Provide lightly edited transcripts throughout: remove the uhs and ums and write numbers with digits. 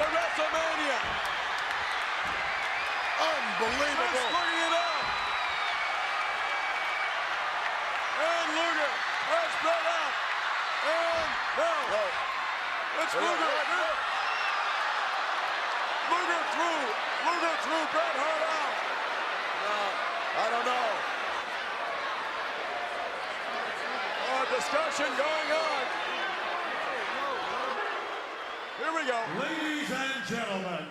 to WrestleMania. Unbelievable. Chris bringing it up. And Luger has Bret out. And no. It's Luger. Luger threw Bret Hart out. No, I don't know. Discussion going on. Here we go. Ladies and gentlemen,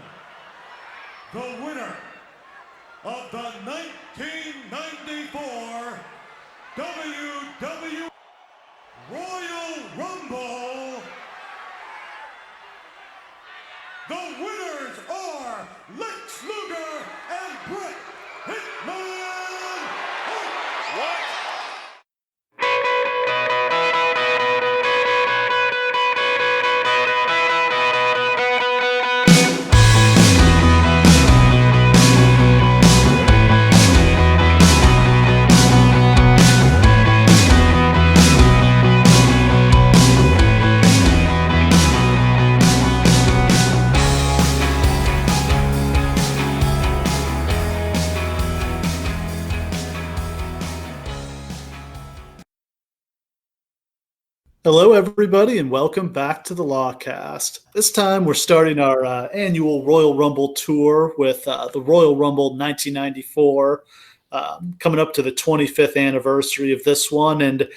the winner of the 1994 WWF Royal Rumble. The winners are Lex Luger and Bret Hitman Hart. What? Hello, everybody, and welcome back to the Lawcast. This time, we're starting our annual Royal Rumble tour with the Royal Rumble 1994, coming up to the 25th anniversary of this one. And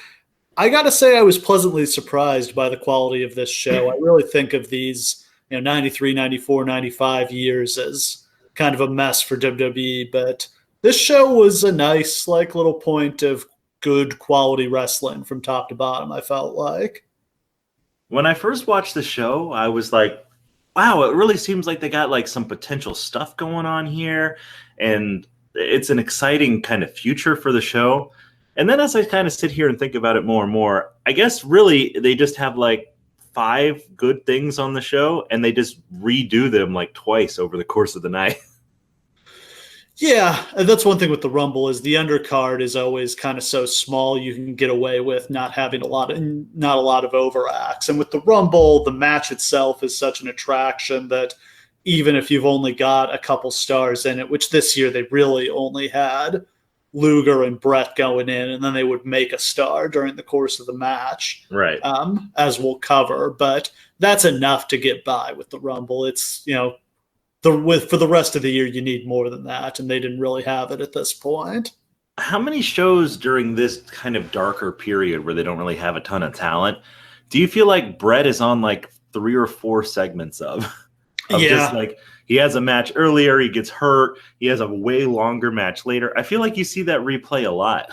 I got to say, I was pleasantly surprised by the quality of this show. I really think of these, 93, 94, 95 years as kind of a mess for WWE, but this show was a nice, little point of good quality wrestling from top to bottom, I felt like. When I first watched the show, I was like, wow, it really seems like they got some potential stuff going on here, and it's an exciting kind of future for the show. And then as I kind of sit here and think about it more and more, I guess really they just have 5 good things on the show, and they just redo them twice over the course of the night. Yeah, that's one thing with the Rumble is the undercard is always kind of so small you can get away with not having not a lot of overacts. And with the Rumble, the match itself is such an attraction that even if you've only got a couple stars in it, which this year they really only had Luger and Bret going in, and then they would make a star during the course of the match, right? As we'll cover. But that's enough to get by with the Rumble. It's for the rest of the year, you need more than that, and they didn't really have it at this point. How many shows during this kind of darker period where they don't really have a ton of talent do you feel like Bret is on 3 or 4 segments of yeah. Just he has a match earlier, he gets hurt, he has a way longer match later? I feel like you see that replay a lot.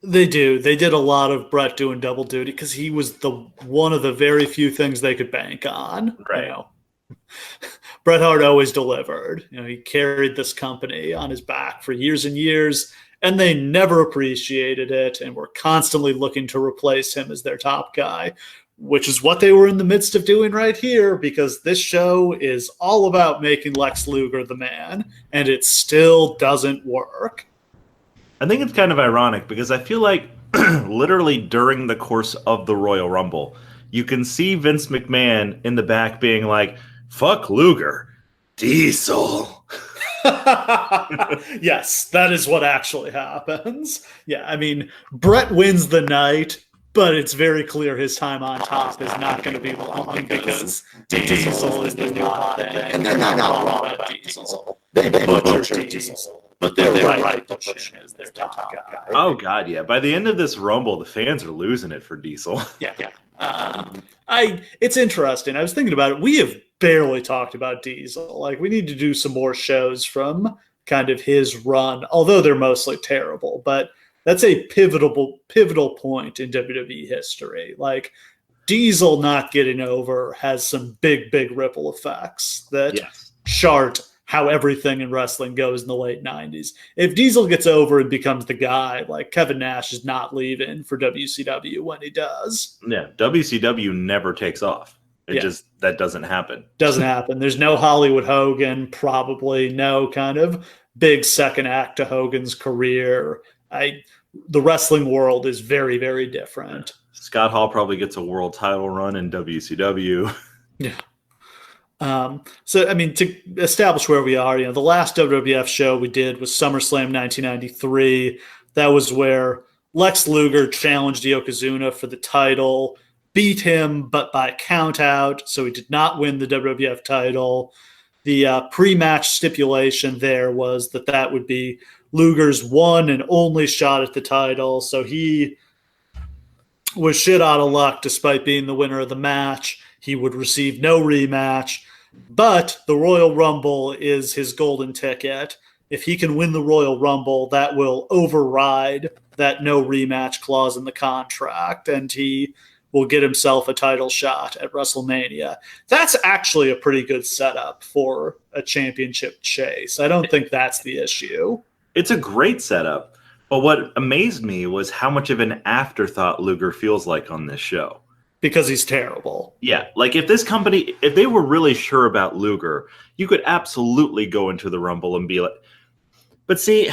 They do. They did a lot of Bret doing double duty because he was one of the very few things they could bank on. Right. Bret Hart always delivered. He carried this company on his back for years and years, and they never appreciated it and were constantly looking to replace him as their top guy, which is what they were in the midst of doing right here, because this show is all about making Lex Luger the man, and it still doesn't work. I think it's kind of ironic because I feel like literally during the course of the Royal Rumble, you can see Vince McMahon in the back being like, fuck Luger, Diesel. Yes, that is what actually happens. Yeah, I mean, Bret wins the night, but it's very clear his time on top is not going to be long because Diesel is the new hot thing. And they're not wrong about Diesel. They butcher Diesel, but they're right to push him as their top guy. Oh, God, yeah. By the end of this Rumble, the fans are losing it for Diesel. Yeah. It's interesting. I was thinking about it. We have barely talked about Diesel. We need to do some more shows from kind of his run, although they're mostly terrible. But that's a pivotal point in WWE history. Diesel not getting over has some big ripple effects that chart how everything in wrestling goes in the late 90s. If Diesel gets over and becomes the guy, Kevin Nash is not leaving for WCW when he does. Yeah, WCW never takes off. That doesn't happen. Doesn't happen. There's no Hollywood Hogan, probably no kind of big second act to Hogan's career. The wrestling world is very, very different. Scott Hall probably gets a world title run in WCW. Yeah. So, I mean, to establish where we are, the last WWF show we did was SummerSlam 1993. That was where Lex Luger challenged Yokozuna for the title, beat him, but by count out, so he did not win the WWF title. The pre-match stipulation there was that would be Luger's one and only shot at the title, so he was shit out of luck despite being the winner of the match. He would receive no rematch, but the Royal Rumble is his golden ticket. If he can win the Royal Rumble, that will override that no rematch clause in the contract, and he will get himself a title shot at WrestleMania. That's actually a pretty good setup for a championship chase. I don't think that's the issue. It's a great setup, but what amazed me was how much of an afterthought Luger feels like on this show. Because he's terrible. Yeah, like if this company, if they were really sure about Luger, you could absolutely go into the Rumble and be like, but see,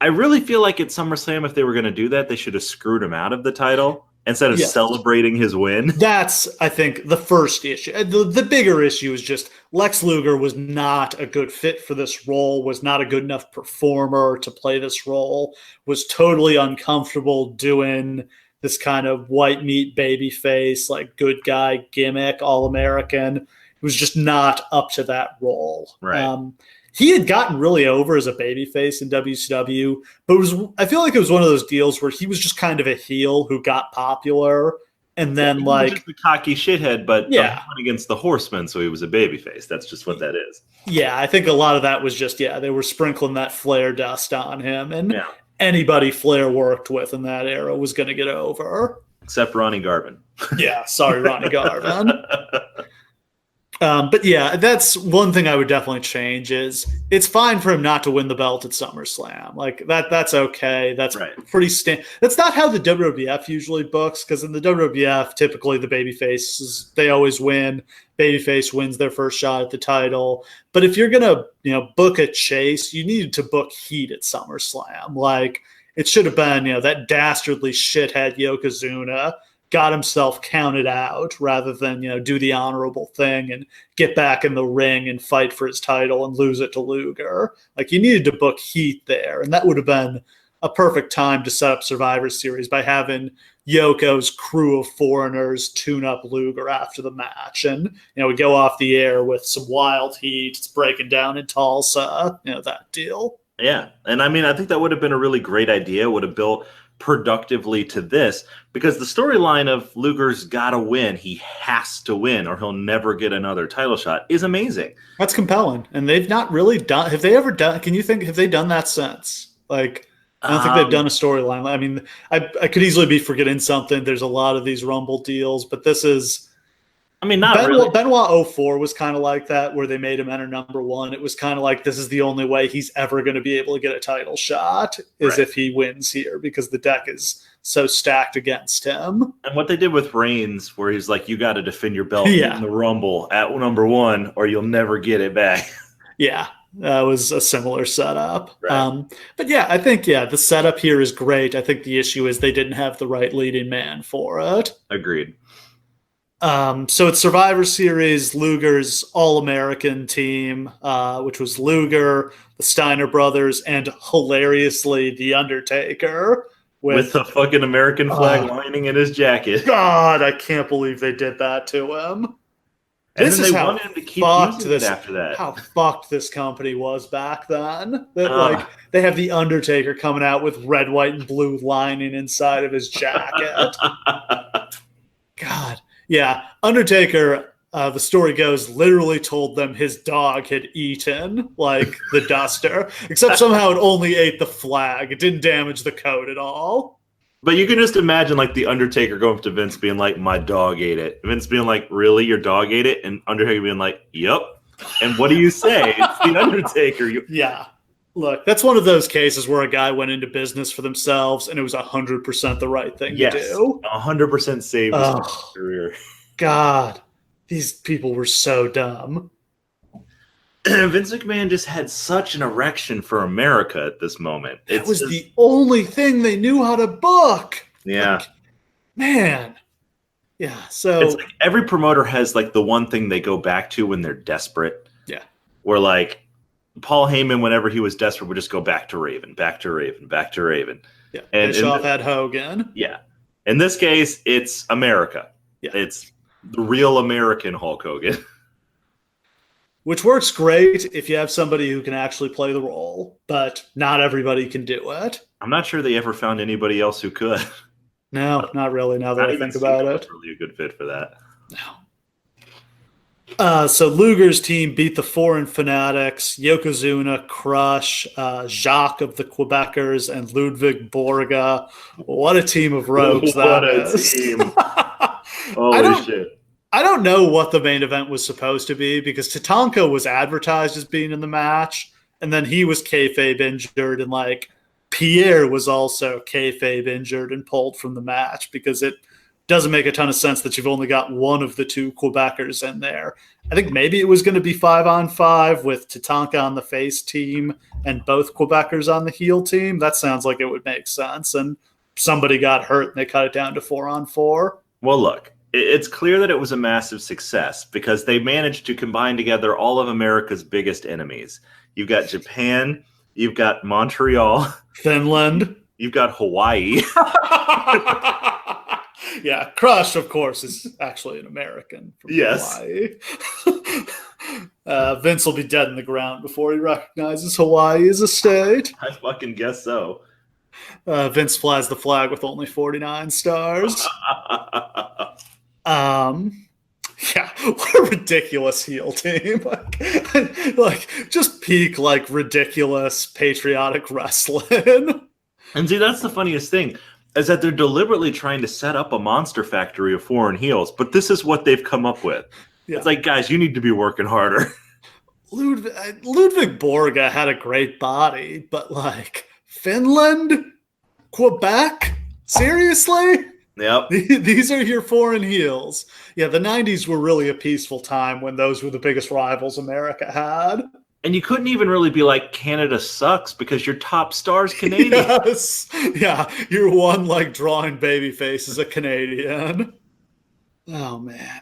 I really feel like at SummerSlam, if they were going to do that, they should have screwed him out of the title instead of celebrating his win. That's, I think, the first issue. The bigger issue is just Lex Luger was not a good fit for this role, was not a good enough performer to play this role, was totally uncomfortable doing this kind of white meat baby face, like good guy gimmick, all-American. It was just not up to that role. Right. He had gotten really over as a babyface in WCW, but I feel like it was one of those deals where he was just kind of a heel who got popular, and then like just a cocky shithead, but went against the Horsemen, so he was a babyface. That's just what that is. Yeah, I think a lot of that was just they were sprinkling that Flair dust on him, and anybody Flair worked with in that era was going to get over, except Ronnie Garvin. Yeah, sorry, Ronnie Garvin. But yeah, that's one thing I would definitely change is it's fine for him not to win the belt at SummerSlam. Like that's okay. That's pretty That's not how the WWF usually books, because in the WWF, typically the babyfaces, they always win. Babyface wins their first shot at the title. But if you're going to, book a chase, you needed to book heat at SummerSlam. Like it should have been, that dastardly shithead Yokozuna got himself counted out rather than, do the honorable thing and get back in the ring and fight for his title and lose it to Luger. Like you needed to book heat there. And that would have been a perfect time to set up Survivor Series by having Yoko's crew of foreigners tune up Luger after the match. And, we go off the air with some wild heat. It's breaking down in Tulsa, that deal. Yeah. And I mean, I think that would have been a really great idea, would have built productively to this, because the storyline of Luger's got to win, he has to win or he'll never get another title shot, is amazing. That's compelling. And they've not really done, have they ever done, can you think, have they done that since? Like, I don't think they've done a storyline. I mean, I could easily be forgetting something. There's a lot of these Rumble deals, but this is, I mean, not really. Benoit 04 was kind of like that, where they made him enter number one. It was kind of like, this is the only way he's ever going to be able to get a title shot is if he wins here, because the deck is so stacked against him. And what they did with Reigns, where he's like, you got to defend your belt in the Rumble at number one, or you'll never get it back. Yeah, that was a similar setup. Right. But yeah, I think, the setup here is great. I think the issue is they didn't have the right leading man for it. Agreed. So it's Survivor Series, Luger's All-American team, which was Luger, the Steiner brothers, and hilariously the Undertaker. With the fucking American flag lining in his jacket. God, I can't believe they did that to him. And this is how him to keep using it after that. How fucked this company was back then. Like they have the Undertaker coming out with red, white, and blue lining inside of his jacket. God. Yeah, Undertaker, the story goes, literally told them his dog had eaten, like, the duster, except somehow it only ate the flag. It didn't damage the coat at all. But you can just imagine, like, the Undertaker going up to Vince being like, my dog ate it. Vince being like, really? Your dog ate it? And Undertaker being like, yep. And what do you say? It's the Undertaker. Yeah. Look, that's one of those cases where a guy went into business for themselves and it was 100% the right thing to do. 100% saved his career. God, these people were so dumb. Vince McMahon just had such an erection for America at this moment. It was the only thing they knew how to book. Yeah. Like, man. Yeah, so it's like every promoter has like the one thing they go back to when they're desperate. Yeah. Where like Paul Heyman, whenever he was desperate, would just go back to Raven, back to Raven, back to Raven. Yeah. And Bischoff had Hogan. Yeah. In this case, it's America. Yeah. It's the real American Hulk Hogan. Which works great if you have somebody who can actually play the role, but not everybody can do it. I'm not sure they ever found anybody else who could. No, not really, now that I think about it. Really a good fit for that. No. So Luger's team beat the Foreign Fanatics, Yokozuna, Crush, Jacques of the Quebecers, and Ludwig Borga. What a team of rogues that is. What a team. Holy shit. I don't know what the main event was supposed to be because Tatanka was advertised as being in the match, and then he was kayfabe injured, and like Pierre was also kayfabe injured and pulled from the match because it doesn't make a ton of sense that you've only got one of the two Quebecers in there. I think maybe it was going to be 5-on-5 with Tatanka on the face team and both Quebecers on the heel team. That sounds like it would make sense. And somebody got hurt and they cut it down to 4-on-4. Well, look, it's clear that it was a massive success because they managed to combine together all of America's biggest enemies. You've got Japan, you've got Montreal, Finland, you've got Hawaii. Yeah, Crush, of course, is actually an American from Hawaii. Vince will be dead in the ground before he recognizes Hawaii as a state. I fucking guess so. Vince flies the flag with only 49 stars. Yeah, what a ridiculous heel team. Like just peak, like, ridiculous patriotic wrestling. And see, that's the funniest thing, is that they're deliberately trying to set up a monster factory of foreign heels, but this is what they've come up with. Yeah. It's like, guys, you need to be working harder. Ludwig Borga had a great body, but like Finland, Quebec, seriously? Yep. These are your foreign heels. Yeah, the 90s were really a peaceful time when those were the biggest rivals America had. And you couldn't even really be like, Canada sucks because your top star's Canadian. Yes. Yeah, your one like drawing babyface is a Canadian. Oh, man.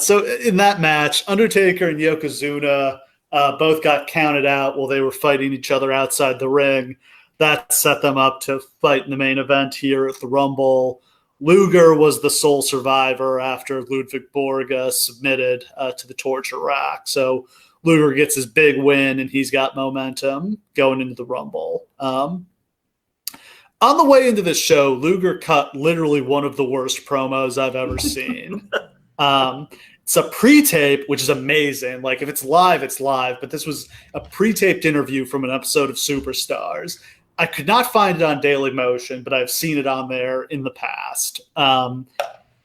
So in that match, Undertaker and Yokozuna both got counted out while they were fighting each other outside the ring. That set them up to fight in the main event here at the Rumble. Luger was the sole survivor after Ludwig Borga submitted to the torture rack. So Luger gets his big win, and he's got momentum going into the Rumble. On the way into this show, Luger cut literally one of the worst promos I've ever seen. It's a pre-tape, which is amazing. Like, if it's live, it's live. But this was a pre-taped interview from an episode of Superstars. I could not find it on Daily Motion, but I've seen it on there in the past.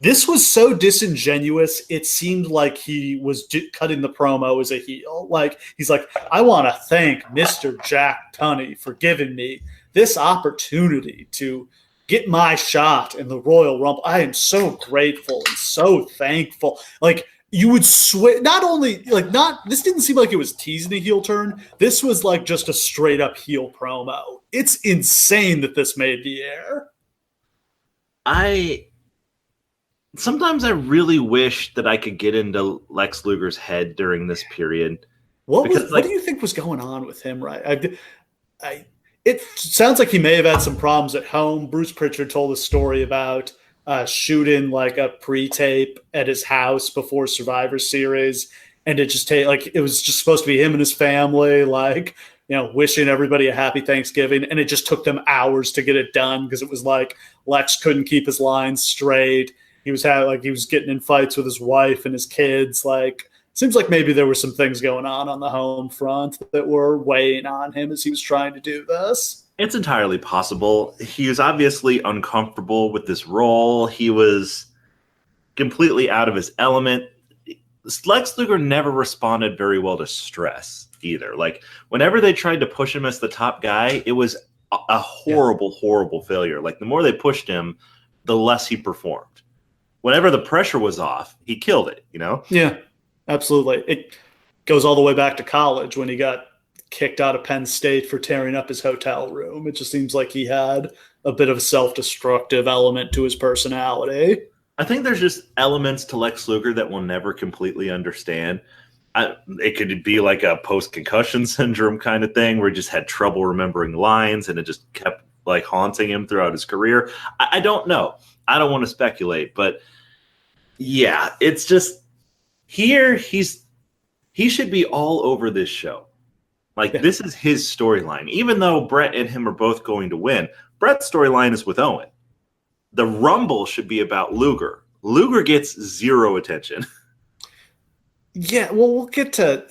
This was so disingenuous, it seemed like he was cutting the promo as a heel. Like, he's like, I want to thank Mr. Jack Tunney for giving me this opportunity to get my shot in the Royal Rumble. I am so grateful and so thankful. Like, you would swear, not only, like, this didn't seem like it was teasing a heel turn. This was like just a straight up heel promo. It's insane that this made the air. Sometimes I really wish that I could get into Lex Luger's head during this period. What do you think was going on with him? Right. It sounds like he may have had some problems at home. Bruce Pritchard told a story about shooting like a pre-tape at his house before Survivor Series, and it was just supposed to be him and his family, like, you know, wishing everybody a happy Thanksgiving, and it just took them hours to get it done because it was like Lex couldn't keep his lines straight. He was getting in fights with his wife and his kids. Like, seems like maybe there were some things going on the home front that were weighing on him as he was trying to do this. It's entirely possible. He was obviously uncomfortable with this role. He was completely out of his element. Lex Luger never responded very well to stress either. Like, whenever they tried to push him as the top guy, it was a horrible, horrible failure. Like, the more they pushed him, the less he performed. Whenever the pressure was off, he killed it, you know? Yeah, absolutely. It goes all the way back to college when he got kicked out of Penn State for tearing up his hotel room. It just seems like he had a bit of a self-destructive element to his personality. I think there's just elements to Lex Luger that we'll never completely understand. It could be like a post-concussion syndrome kind of thing where he just had trouble remembering lines and it just kept like haunting him throughout his career. I don't know. I don't want to speculate, but yeah, it's just here he should be all over this show. Like, this is his storyline. Even though Bret and him are both going to win, Bret's storyline is with Owen. The Rumble should be about Luger. Luger gets zero attention. Yeah, well, we'll get to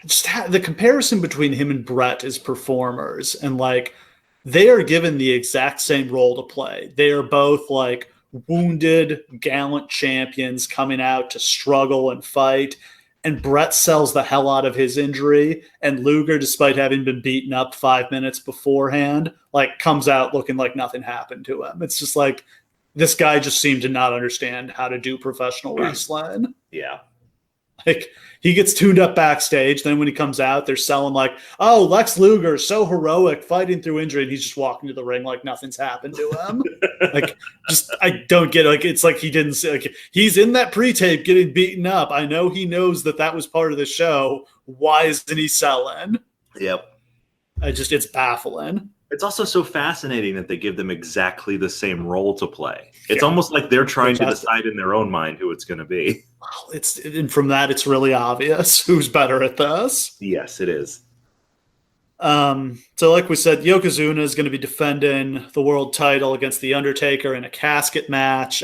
just the comparison between him and Bret as performers, and like they are given the exact same role to play. They are both like wounded, gallant champions coming out to struggle and fight. And Bret sells the hell out of his injury, and Luger, despite having been beaten up 5 minutes beforehand, like comes out looking like nothing happened to him. It's just like this guy just seemed to not understand how to do professional wrestling. Yeah. Like he gets tuned up backstage. Then when he comes out, they're selling like, oh, Lex Luger, so heroic, fighting through injury. And he's just walking to the ring like nothing's happened to him. Like, just, I don't get it. Like, it's like he didn't say, like, he's in that pre-tape getting beaten up. I know he knows that was part of the show. Why isn't he selling? Yep. It's baffling. It's also so fascinating that they give them exactly the same role to play. It's almost like they're trying to decide in their own mind who it's going to be. Well, and from that, it's really obvious who's better at this. Yes, it is. So like we said, Yokozuna is going to be defending the world title against the Undertaker in a casket match.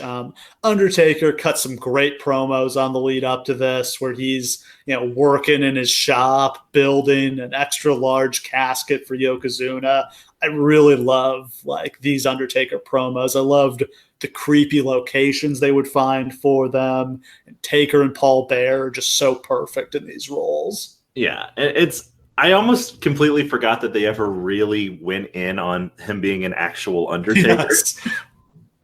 Undertaker cut some great promos on the lead up to this, where he's working in his shop, building an extra large casket for Yokozuna. I really love like these Undertaker promos. I loved the creepy locations they would find for them. And Taker and Paul Bearer are just so perfect in these roles. Yeah, I almost completely forgot that they ever really went in on him being an actual Undertaker. Yes.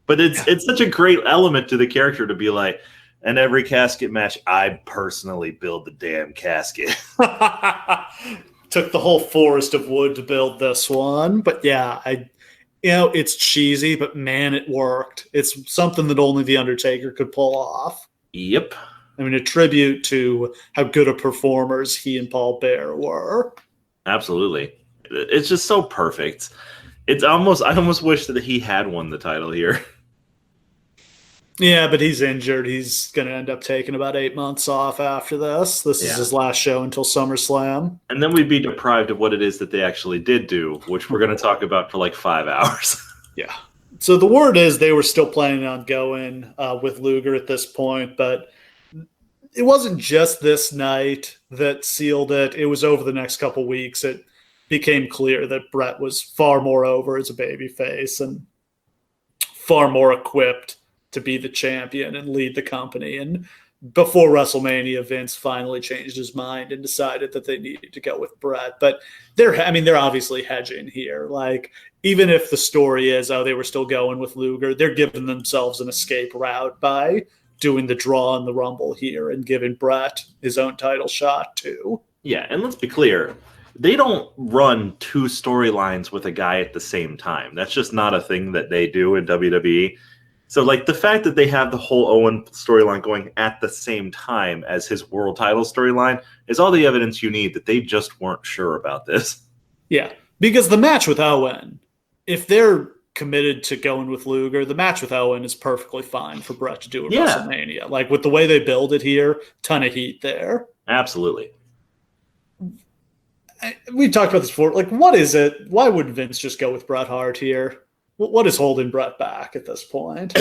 But it's such a great element to the character to be like, in every casket match, I personally build the damn casket. Took the whole forest of wood to build this one. But yeah, it's cheesy, but man, it worked. It's something that only the Undertaker could pull off. Yep. I mean, a tribute to how good of performers he and Paul Bearer were. Absolutely. It's just so perfect. I almost wish that he had won the title here. Yeah, but he's injured. He's going to end up taking about 8 months off after this. This is his last show until SummerSlam. And then we'd be deprived of what it is that they actually did do, which we're going to talk about for like 5 hours. Yeah. So the word is they were still planning on going with Luger at this point, but it wasn't just this night that sealed it. It was over the next couple weeks. It became clear that Bret was far more over as a babyface and far more equipped to be the champion and lead the company. And before WrestleMania, Vince finally changed his mind and decided that they needed to go with Bret. But they're obviously hedging here. Like, even if the story is, they were still going with Luger, they're giving themselves an escape route by doing the draw in the Rumble here and giving Bret his own title shot too. Yeah, and let's be clear. They don't run 2 storylines with a guy at the same time. That's just not a thing that they do in WWE. So, like, the fact that they have the whole Owen storyline going at the same time as his world title storyline is all the evidence you need that they just weren't sure about this. Yeah, because the match with Owen, if they're committed to going with Luger, the match with Owen is perfectly fine for Bret to do at WrestleMania. Like, with the way they build it here, ton of heat there. Absolutely. We talked about this before. Like, what is it? Why would Vince just go with Bret Hart here? What is holding Bret back at this point?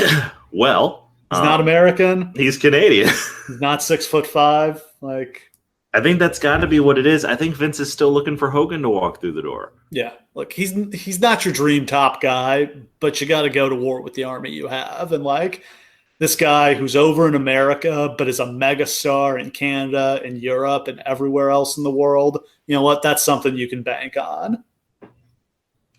Well, he's not American. He's Canadian. He's not 6'5". Like, I think that's got to be what it is. I think Vince is still looking for Hogan to walk through the door. Yeah, look, he's not your dream top guy, but you got to go to war with the army you have. And like this guy who's over in America, but is a megastar in Canada and Europe and everywhere else in the world. You know what? That's something you can bank on.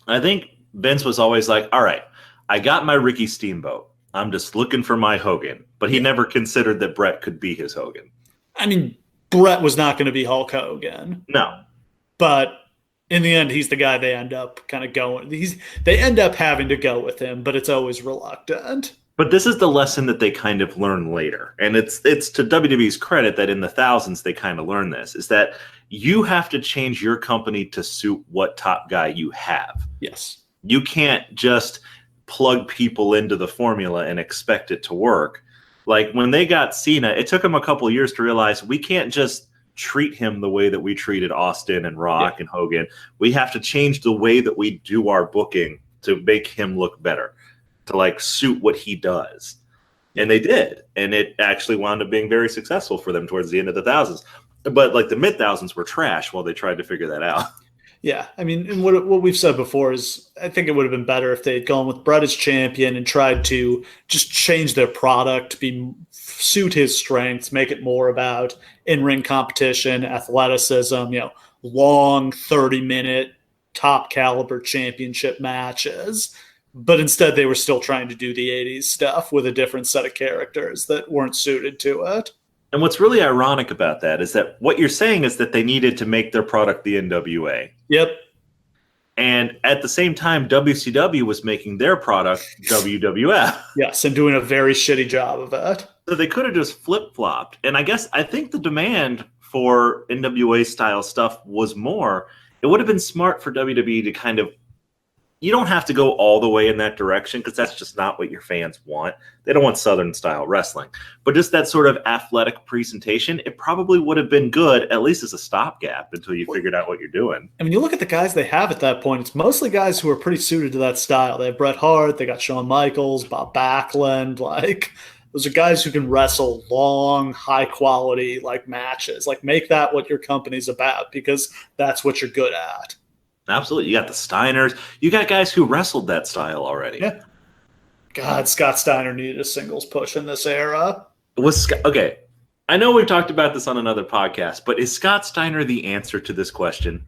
I think Vince was always like, all right, I got my Ricky Steamboat. I'm just looking for my Hogan. But he never considered that Bret could be his Hogan. I mean, Bret was not going to be Hulk Hogan. No. But in the end, he's the guy they end up kind of going. They end up having to go with him, but it's always reluctant. But this is the lesson that they kind of learn later. And it's to WWE's credit that in the thousands they kind of learn this, is that you have to change your company to suit what top guy you have. Yes. You can't just plug people into the formula and expect it to work. Like when they got Cena, it took them a couple of years to realize we can't just treat him the way that we treated Austin and Rock and Hogan. We have to change the way that we do our booking to make him look better, to like suit what he does. And they did. And it actually wound up being very successful for them towards the end of the thousands. But like the mid thousands were trash while they tried to figure that out. Yeah, I mean, and what we've said before is I think it would have been better if they had gone with Bret as champion and tried to just change their product to suit his strengths, make it more about in-ring competition, athleticism, long 30-minute top caliber championship matches. But instead they were still trying to do the 80s stuff with a different set of characters that weren't suited to it. And what's really ironic about that is that what you're saying is that they needed to make their product the NWA. Yep. And at the same time, WCW was making their product WWF. Yes, and doing a very shitty job of it. So they could have just flip-flopped. And I think the demand for NWA style stuff was more. It would have been smart for WWE to kind of, you don't have to go all the way in that direction because that's just not what your fans want. They don't want Southern style wrestling. But just that sort of athletic presentation, it probably would have been good, at least as a stopgap until you figured out what you're doing. I mean, you look at the guys they have at that point, it's mostly guys who are pretty suited to that style. They have Bret Hart, they got Shawn Michaels, Bob Backlund. Like, those are guys who can wrestle long, high quality matches. Like, make that what your company's about because that's what you're good at. Absolutely. You got the Steiners. You got guys who wrestled that style already. Yeah. God, Scott Steiner needed a singles push in this era. Okay. I know we've talked about this on another podcast, but is Scott Steiner the answer to this question?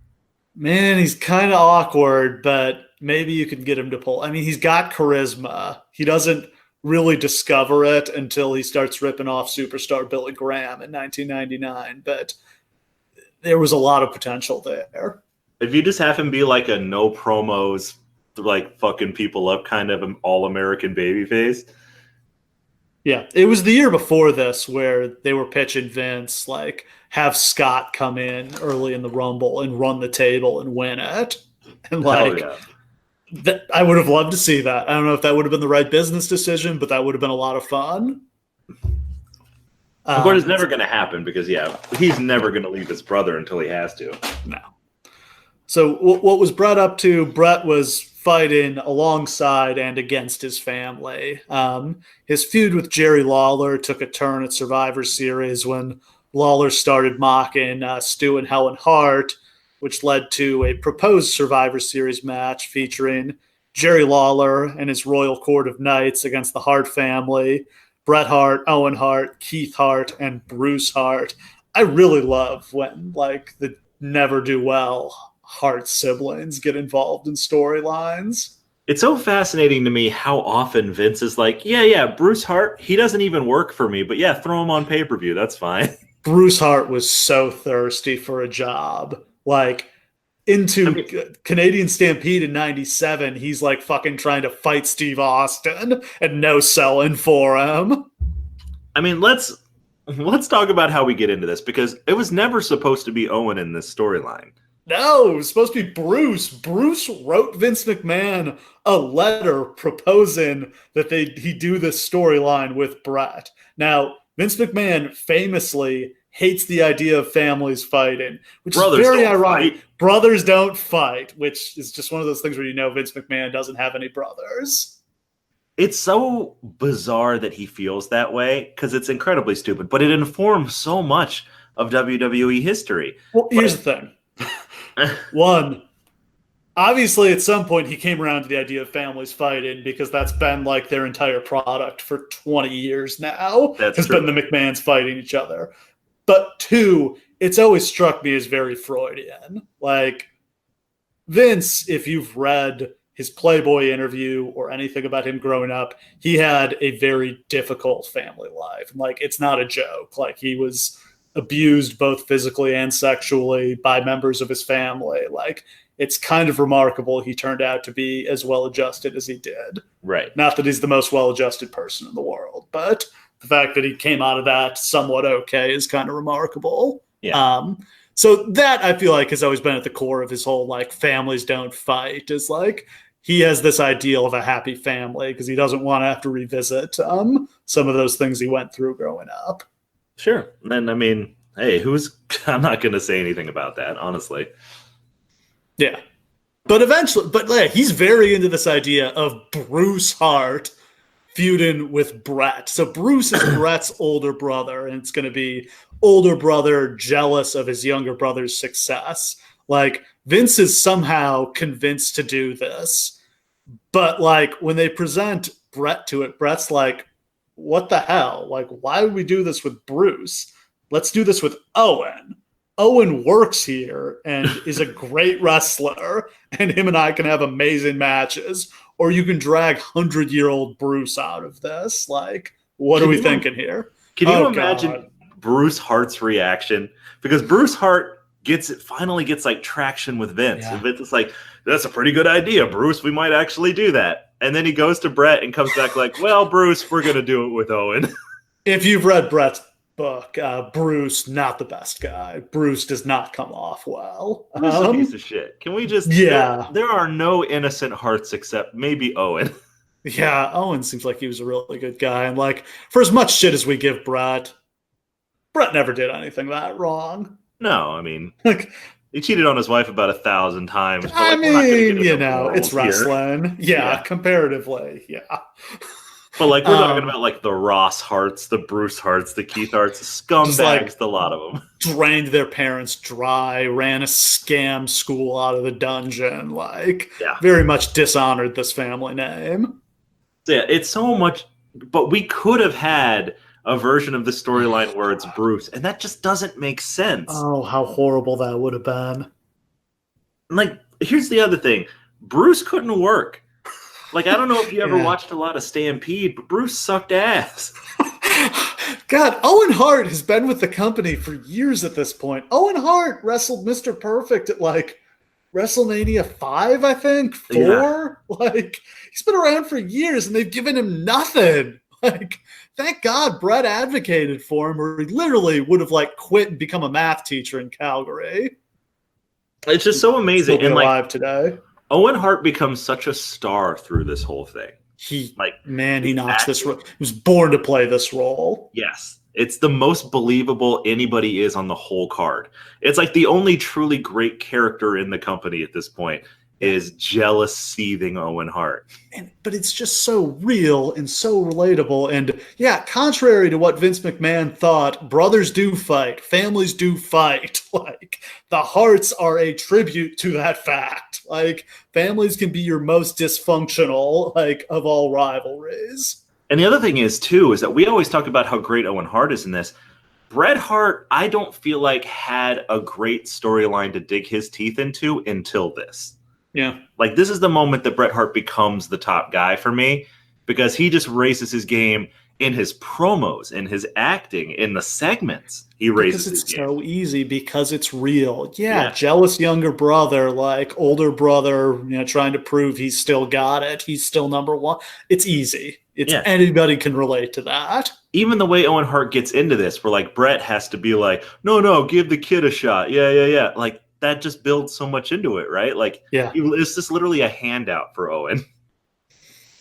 Man, he's kind of awkward, but maybe you can get him to pull. I mean, he's got charisma. He doesn't really discover it until he starts ripping off superstar Billy Graham in 1999, but there was a lot of potential there. If you just have him be like a no promos, like fucking people up kind of an all-American babyface. Yeah, it was the year before this where they were pitching Vince, like, have Scott come in early in the Rumble and run the table and win it. And I would have loved to see that. I don't know if that would have been the right business decision, but that would have been a lot of fun. Of course, it's never going to happen because, he's never going to leave his brother until he has to. No. So what was Bret up to? Bret was fighting alongside and against his family. His feud with Jerry Lawler took a turn at Survivor Series when Lawler started mocking Stu and Helen Hart, which led to a proposed Survivor Series match featuring Jerry Lawler and his Royal Court of Knights against the Hart family, Bret Hart, Owen Hart, Keith Hart, and Bruce Hart. I really love when the never do well Hart siblings get involved in storylines. It's so fascinating to me how often Vince is like, Bruce Hart, he doesn't even work for me, but throw him on pay-per-view, that's fine. Bruce Hart was so thirsty for a job. Canadian Stampede in 97, he's fucking trying to fight Steve Austin and no selling for him. I mean, let's talk about how we get into this because it was never supposed to be Owen in this storyline. No, it was supposed to be Bruce. Bruce wrote Vince McMahon a letter proposing that he do this storyline with Bret. Now, Vince McMahon famously hates the idea of families fighting, which is very ironic. Brothers don't fight, which is just one of those things where Vince McMahon doesn't have any brothers. It's so bizarre that he feels that way because it's incredibly stupid, but it informs so much of WWE history. Well, here's the thing. One, obviously at some point he came around to the idea of families fighting because that's been their entire product for 20 years now. Has been the McMahons fighting each other. But two, it's always struck me as very Freudian. Vince, if you've read his Playboy interview or anything about him growing up, he had a very difficult family life. It's not a joke. He was abused both physically and sexually by members of his family. it's kind of remarkable he turned out to be as well-adjusted as he did. Right. Not that he's the most well-adjusted person in the world, but the fact that he came out of that somewhat okay is kind of remarkable. Yeah. So that I feel like has always been at the core of his whole like families don't fight, is like he has this ideal of a happy family because he doesn't want to have to revisit some of those things he went through growing up. Sure. And I mean, hey, I'm not going to say anything about that, honestly. Yeah. But eventually, he's very into this idea of Bruce Hart feuding with Bret. So Bruce is Bret's older brother, and it's going to be older brother jealous of his younger brother's success. Like, Vince is somehow convinced to do this. But, like, when they present Bret to it, Bret's like, what the hell? Like, why would we do this with Bruce? Let's do this with Owen. Owen works here and is a great wrestler, and him and I can have amazing matches. Or you can drag 100-year-old Bruce out of this. Like, what are we thinking here? Can you imagine Bruce Hart's reaction? Because Bruce Hart finally gets like traction with Vince. Yeah. And Vince is like, that's a pretty good idea, Bruce. We might actually do that. And then he goes to Bret and comes back like, well, Bruce, we're going to do it with Owen. If you've read Bret's book, Bruce, not the best guy. Bruce does not come off well. Bruce is a piece of shit. Can we just... Yeah. There are no innocent Harts except maybe Owen. Yeah, Owen seems like he was a really good guy. And like, for as much shit as we give Bret never did anything that wrong. No, I mean... He cheated on his wife about 1,000 times. But I mean, it's wrestling. Yeah, comparatively, yeah. But like we're talking about like the Ross Harts, the Bruce Harts, the Keith Harts, scumbags, like, a lot of them. Drained their parents dry, ran a scam school out of the dungeon, very much dishonored this family name. Yeah, it's so much, but we could have had a version of the storyline where it's Bruce, and that just doesn't make sense. Oh, how horrible that would have been. Like, here's the other thing. Bruce couldn't work. Like, I don't know if you ever watched a lot of Stampede, but Bruce sucked ass. God, Owen Hart has been with the company for years at this point. Owen Hart wrestled Mr. Perfect at, like, WrestleMania 5, I think? 4? Yeah. Like, he's been around for years, and they've given him nothing. Like, thank God Bret advocated for him, or he literally would have, like, quit and become a math teacher in Calgary. It's just so amazing. Still be alive today. Owen Hart becomes such a star through this whole thing. He knocks this role. He was born to play this role. Yes. It's the most believable anybody is on the whole card. It's like the only truly great character in the company at this point is jealous, seething Owen Hart. But it's just so real and so relatable. And yeah, contrary to what Vince McMahon thought, brothers do fight, families do fight. Like, the Harts are a tribute to that fact. Like, families can be your most dysfunctional, like, of all rivalries. And the other thing is, too, is that we always talk about how great Owen Hart is in this. Bret Hart, I don't feel like had a great storyline to dig his teeth into until this. Yeah. Like, this is the moment that Bret Hart becomes the top guy for me, because he just raises his game in his promos, in his acting, in the segments. He raises his game. Because it's so easy, because it's real. Yeah, jealous younger brother, like older brother, trying to prove he's still got it. He's still number one. It's easy. Anybody can relate to that. Even the way Owen Hart gets into this, where like Bret has to be like, no, give the kid a shot. Yeah. Like, that just builds so much into it, right? Like, it's just literally a handout for Owen.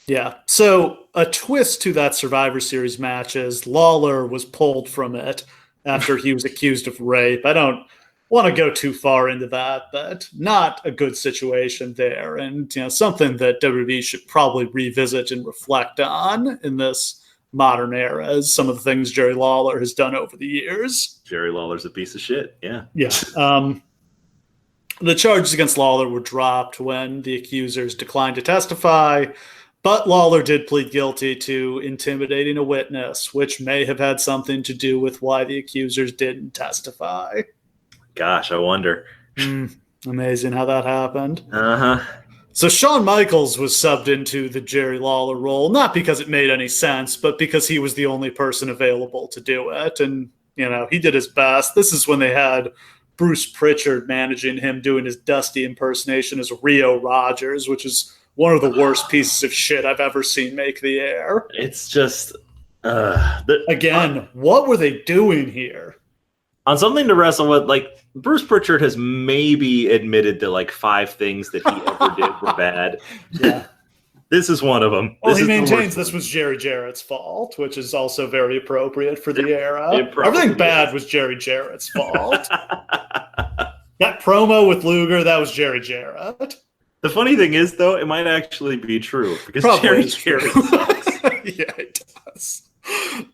Yeah. So a twist to that Survivor Series match is Lawler was pulled from it after he was accused of rape. I don't want to go too far into that, but not a good situation there. And, something that WWE should probably revisit and reflect on in this modern era is some of the things Jerry Lawler has done over the years. Jerry Lawler's a piece of shit. Yeah. Yeah. The charges against Lawler were dropped when the accusers declined to testify, but Lawler did plead guilty to intimidating a witness, which may have had something to do with why the accusers didn't testify. Gosh, I wonder. Amazing how that happened. Uh-huh. So Shawn Michaels was subbed into the Jerry Lawler role, not because it made any sense, but because he was the only person available to do it. And, he did his best. This is when they had Bruce Pritchard managing him doing his Dusty impersonation as Rio Rogers, which is one of the worst pieces of shit I've ever seen make the air. It's just again, what were they doing here? On something to wrestle with, like, Bruce Pritchard has maybe admitted that like 5 things that he ever did were bad. Yeah. This is one of them. Well, he maintains this was Jerry Jarrett's fault, which is also very appropriate for the era. Everything bad was Jerry Jarrett's fault. That promo with Luger, that was Jerry Jarrett. The funny thing is, though, it might actually be true because Probably Jerry Jarrett sucks. Yeah, it does.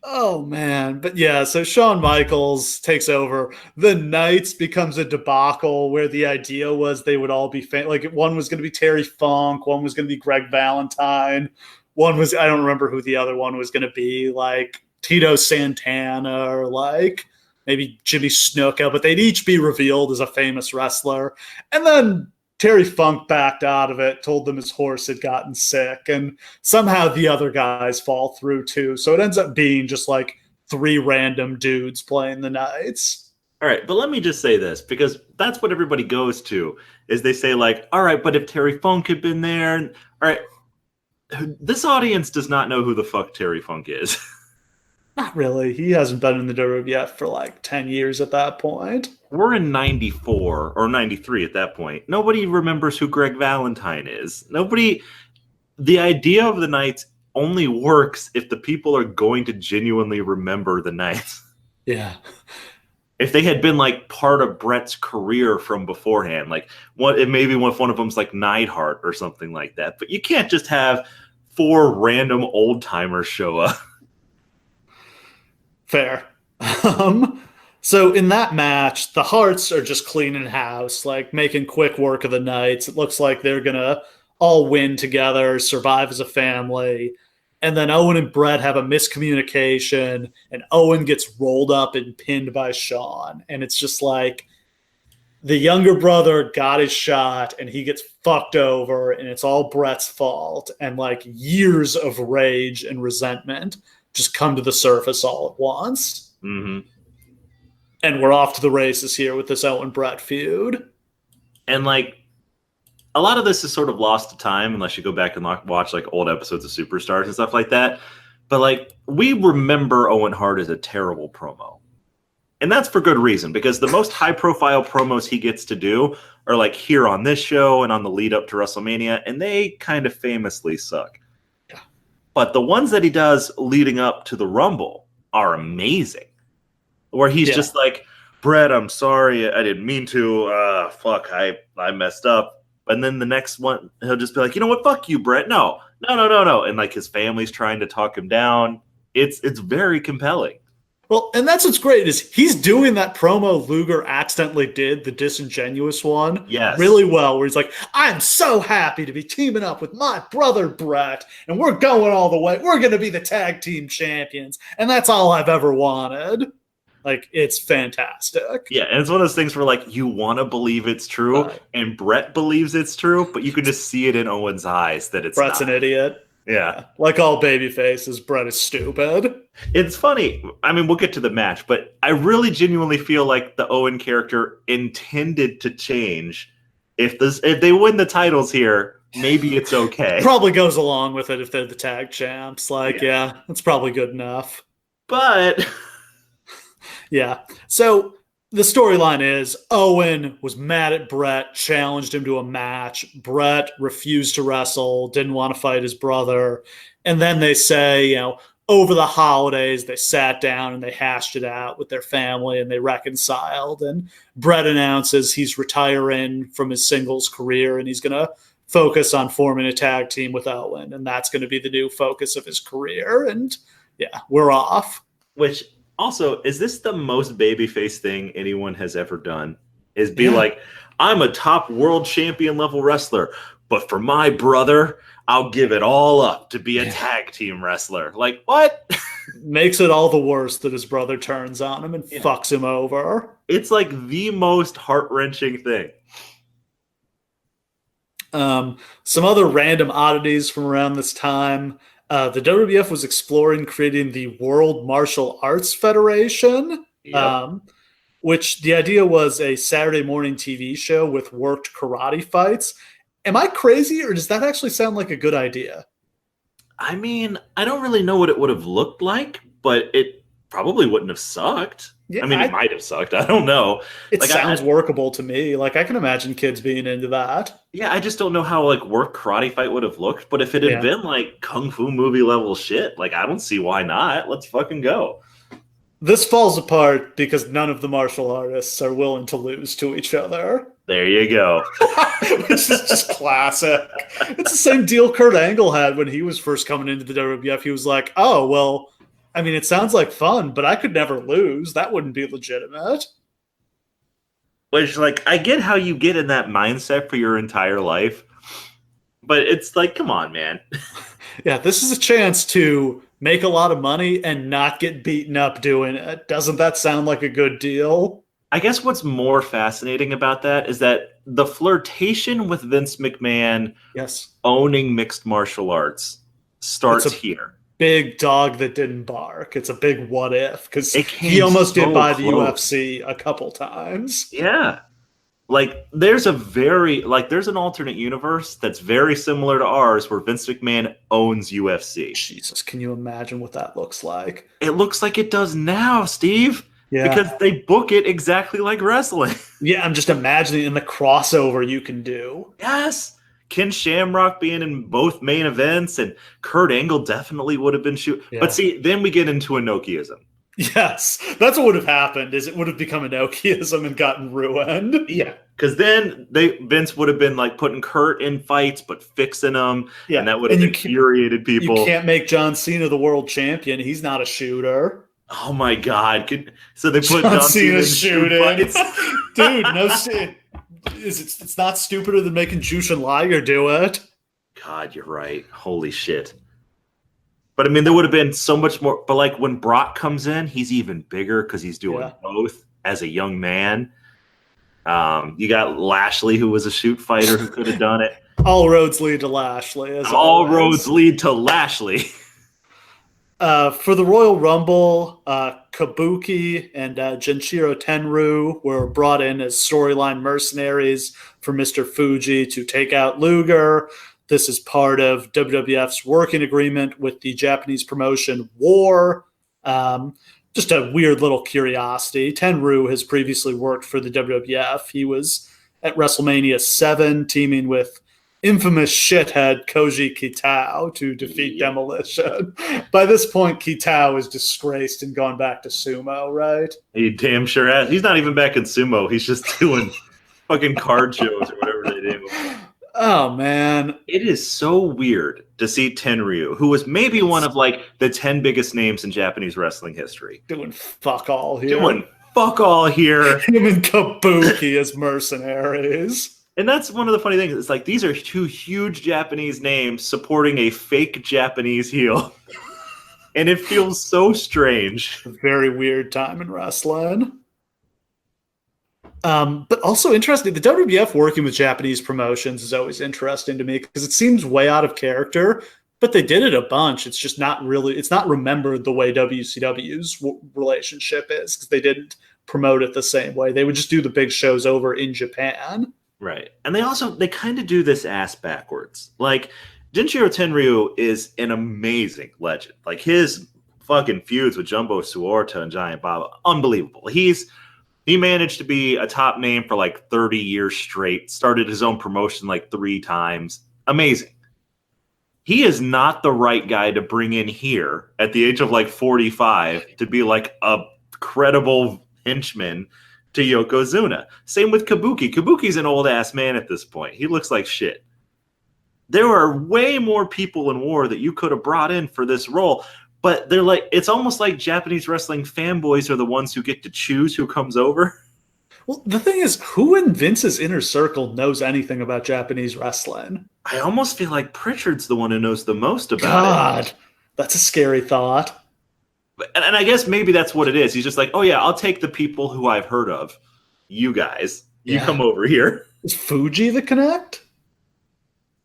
Oh, man. But yeah, so Shawn Michaels takes over. The Knights becomes a debacle where the idea was they would all be like one was going to be Terry Funk, one was going to be Greg Valentine, one was, I don't remember who the other one was going to be, like Tito Santana or like maybe Jimmy Snuka, but they'd each be revealed as a famous wrestler. And then Terry Funk backed out of it, told them his horse had gotten sick, and somehow the other guys fall through too. So it ends up being just like 3 random dudes playing the Knights. All right, but let me just say this, because that's what everybody goes to, is they say like, all right, but if Terry Funk had been there, all right, this audience does not know who the fuck Terry Funk is. Not really. He hasn't been in the WWF for like 10 years at that point. We're in 94 or 93 at that point. Nobody remembers who Greg Valentine is. Nobody. The idea of the Knights only works if the people are going to genuinely remember the Knights. Yeah. If they had been like part of Bret's career from beforehand, like maybe one of them's like Neidhart or something like that. But you can't just have 4 random old timers show up. Fair. So in that match, the Harts are just cleaning house, like making quick work of the Knights. It looks like they're going to all win together, survive as a family. And then Owen and Bret have a miscommunication, and Owen gets rolled up and pinned by Shawn. And it's just like the younger brother got his shot, and he gets fucked over, and it's all Bret's fault. And like years of rage and resentment just come to the surface all at once. Mm-hmm. And we're off to the races here with this Owen Bret feud. And like a lot of this is sort of lost to time unless you go back and watch like old episodes of Superstars and stuff like that. But like we remember Owen Hart as a terrible promo. And that's for good reason, because the most high profile promos he gets to do are like here on this show and on the lead up to WrestleMania. And they kind of famously suck. But the ones that he does leading up to the Rumble are amazing. Where he's just like, Bret, I'm sorry, I didn't mean to. Fuck, I messed up. And then the next one, he'll just be like, you know what? Fuck you, Bret. No. And like his family's trying to talk him down. It's very compelling. Well, and that's what's great is he's doing that promo Luger accidentally did, the disingenuous one, really well, where he's like, I'm so happy to be teaming up with my brother Bret, and we're going all the way. We're going to be the tag team champions, and that's all I've ever wanted. Like, it's fantastic. Yeah, and it's one of those things where, like, you want to believe it's true, and Bret believes it's true, but you can just see it in Owen's eyes that it's Bret's not. An idiot. Yeah. Like all baby faces, Bret is stupid. It's funny. I mean, we'll get to the match, but I really genuinely feel like the Owen character intended to change. If they win the titles here, maybe it's okay. Probably goes along with it if they're the tag champs. Like, yeah, that's probably good enough. But yeah. So the storyline is Owen was mad at Bret, challenged him to a match. Bret refused to wrestle, didn't want to fight his brother. And then they say, over the holidays, they sat down and they hashed it out with their family and they reconciled. And Bret announces he's retiring from his singles career and he's going to focus on forming a tag team with Owen. And that's going to be the new focus of his career. And yeah, we're off. Which also, is this the most babyface thing anyone has ever done? Is be like, I'm a top world champion level wrestler, but for my brother, I'll give it all up to be a tag team wrestler. Like, what? Makes it all the worse that his brother turns on him and fucks him over. It's like the most heart-wrenching thing. Some other random oddities from around this time. The WWF was exploring creating the World Martial Arts Federation, which the idea was a Saturday morning TV show with worked karate fights. Am I crazy, or does that actually sound like a good idea? I mean, I don't really know what it would have looked like, but it probably wouldn't have sucked. Yeah, I mean, it might have sucked. I don't know. It Like, sounds workable to me. Like, I can imagine kids being into that. yeah, I just don't know how like work karate fight would have looked. But if it had been like kung fu movie level shit, like I don't see why not. Let's fucking go. This falls apart because none of the martial artists are willing to lose to each other. There you go. Which is just classic. It's the same deal Kurt Angle had when he was first coming into the WWF. He was like, oh, well, I mean, it sounds like fun, but I could never lose. That wouldn't be legitimate. Which, like, I get how you get in that mindset for your entire life, but it's like, come on, man. Yeah, this is a chance to make a lot of money and not get beaten up doing it. Doesn't that sound like a good deal? I guess what's more fascinating about that is that the flirtation with Vince McMahon owning mixed martial arts starts here. Big dog that didn't bark. It's a big what if, because he almost did buy the UFC a couple times. Yeah. Like there's an alternate universe that's very similar to ours where Vince McMahon owns UFC. Jesus, can you imagine what that looks like? It looks like it does now, Steve. Yeah. Because they book it exactly like wrestling. Yeah, I'm just imagining in the crossover you can do. Yes. Ken Shamrock being in both main events, and Kurt Angle definitely would have been shooting. Yeah. But see, then we get into Inokiism. Yes, that's what would have happened. Is it would have become Inokiism and gotten ruined. Yeah, because then Vince would have been like putting Kurt in fights, but fixing them, and that would have infuriated people. You can't make John Cena the world champion. He's not a shooter. Oh my God! So they put John Cena in shooting. Dude, no shit. It's not stupider than making Jushin Liger do it. God, you're right. Holy shit. But I mean, there would have been so much more. But like when Brock comes in, he's even bigger because he's doing both as a young man. You got Lashley, who was a shoot fighter who could have done it. All roads lead to Lashley. All roads lead to Lashley. For the Royal Rumble, Kabuki and Genshiro Tenryu were brought in as storyline mercenaries for Mr. Fuji to take out Luger. This is part of WWF's working agreement with the Japanese promotion War. Just a weird little curiosity. Tenryu has previously worked for the WWF. He was at WrestleMania 7 teaming with infamous shithead Koji Kitao to defeat Demolition. By this point, Kitao is disgraced and gone back to sumo, right? He damn sure has. He's not even back in sumo. He's just doing fucking card shows or whatever they do. Oh, man. It is so weird to see Tenryu, who was maybe one of like the 10 biggest names in Japanese wrestling history. Doing fuck all here. Him and Kabuki as mercenaries. And that's one of the funny things. It's like these are two huge Japanese names supporting a fake Japanese heel. And it feels so strange. A very weird time in wrestling. But also interesting, the WWF working with Japanese promotions is always interesting to me because it seems way out of character, but they did it a bunch. It's just not really, it's not remembered the way WCW's relationship is because they didn't promote it the same way. They would just do the big shows over in Japan. Right. And they kind of do this ass backwards. Like, Genshiro Tenryu is an amazing legend. Like, his fucking feuds with Jumbo Suorta and Giant Baba, unbelievable. He managed to be a top name for like 30 years straight, started his own promotion like 3 times. Amazing. He is not the right guy to bring in here at the age of like 45 to be like a credible henchman to Yokozuna. Same with Kabuki. Kabuki's an old ass man at this point. He looks like shit. There are way more people in War that you could have brought in for this role, but they're like, it's almost like Japanese wrestling fanboys are the ones who get to choose who comes over. Well, the thing is, who in Vince's inner circle knows anything about Japanese wrestling? I almost feel like Pritchard's the one who knows the most about it. That's a scary thought. And I guess maybe that's what it is. He's just like, oh yeah, I'll take the people who I've heard of. You guys, you come over here. Is Fuji the connect?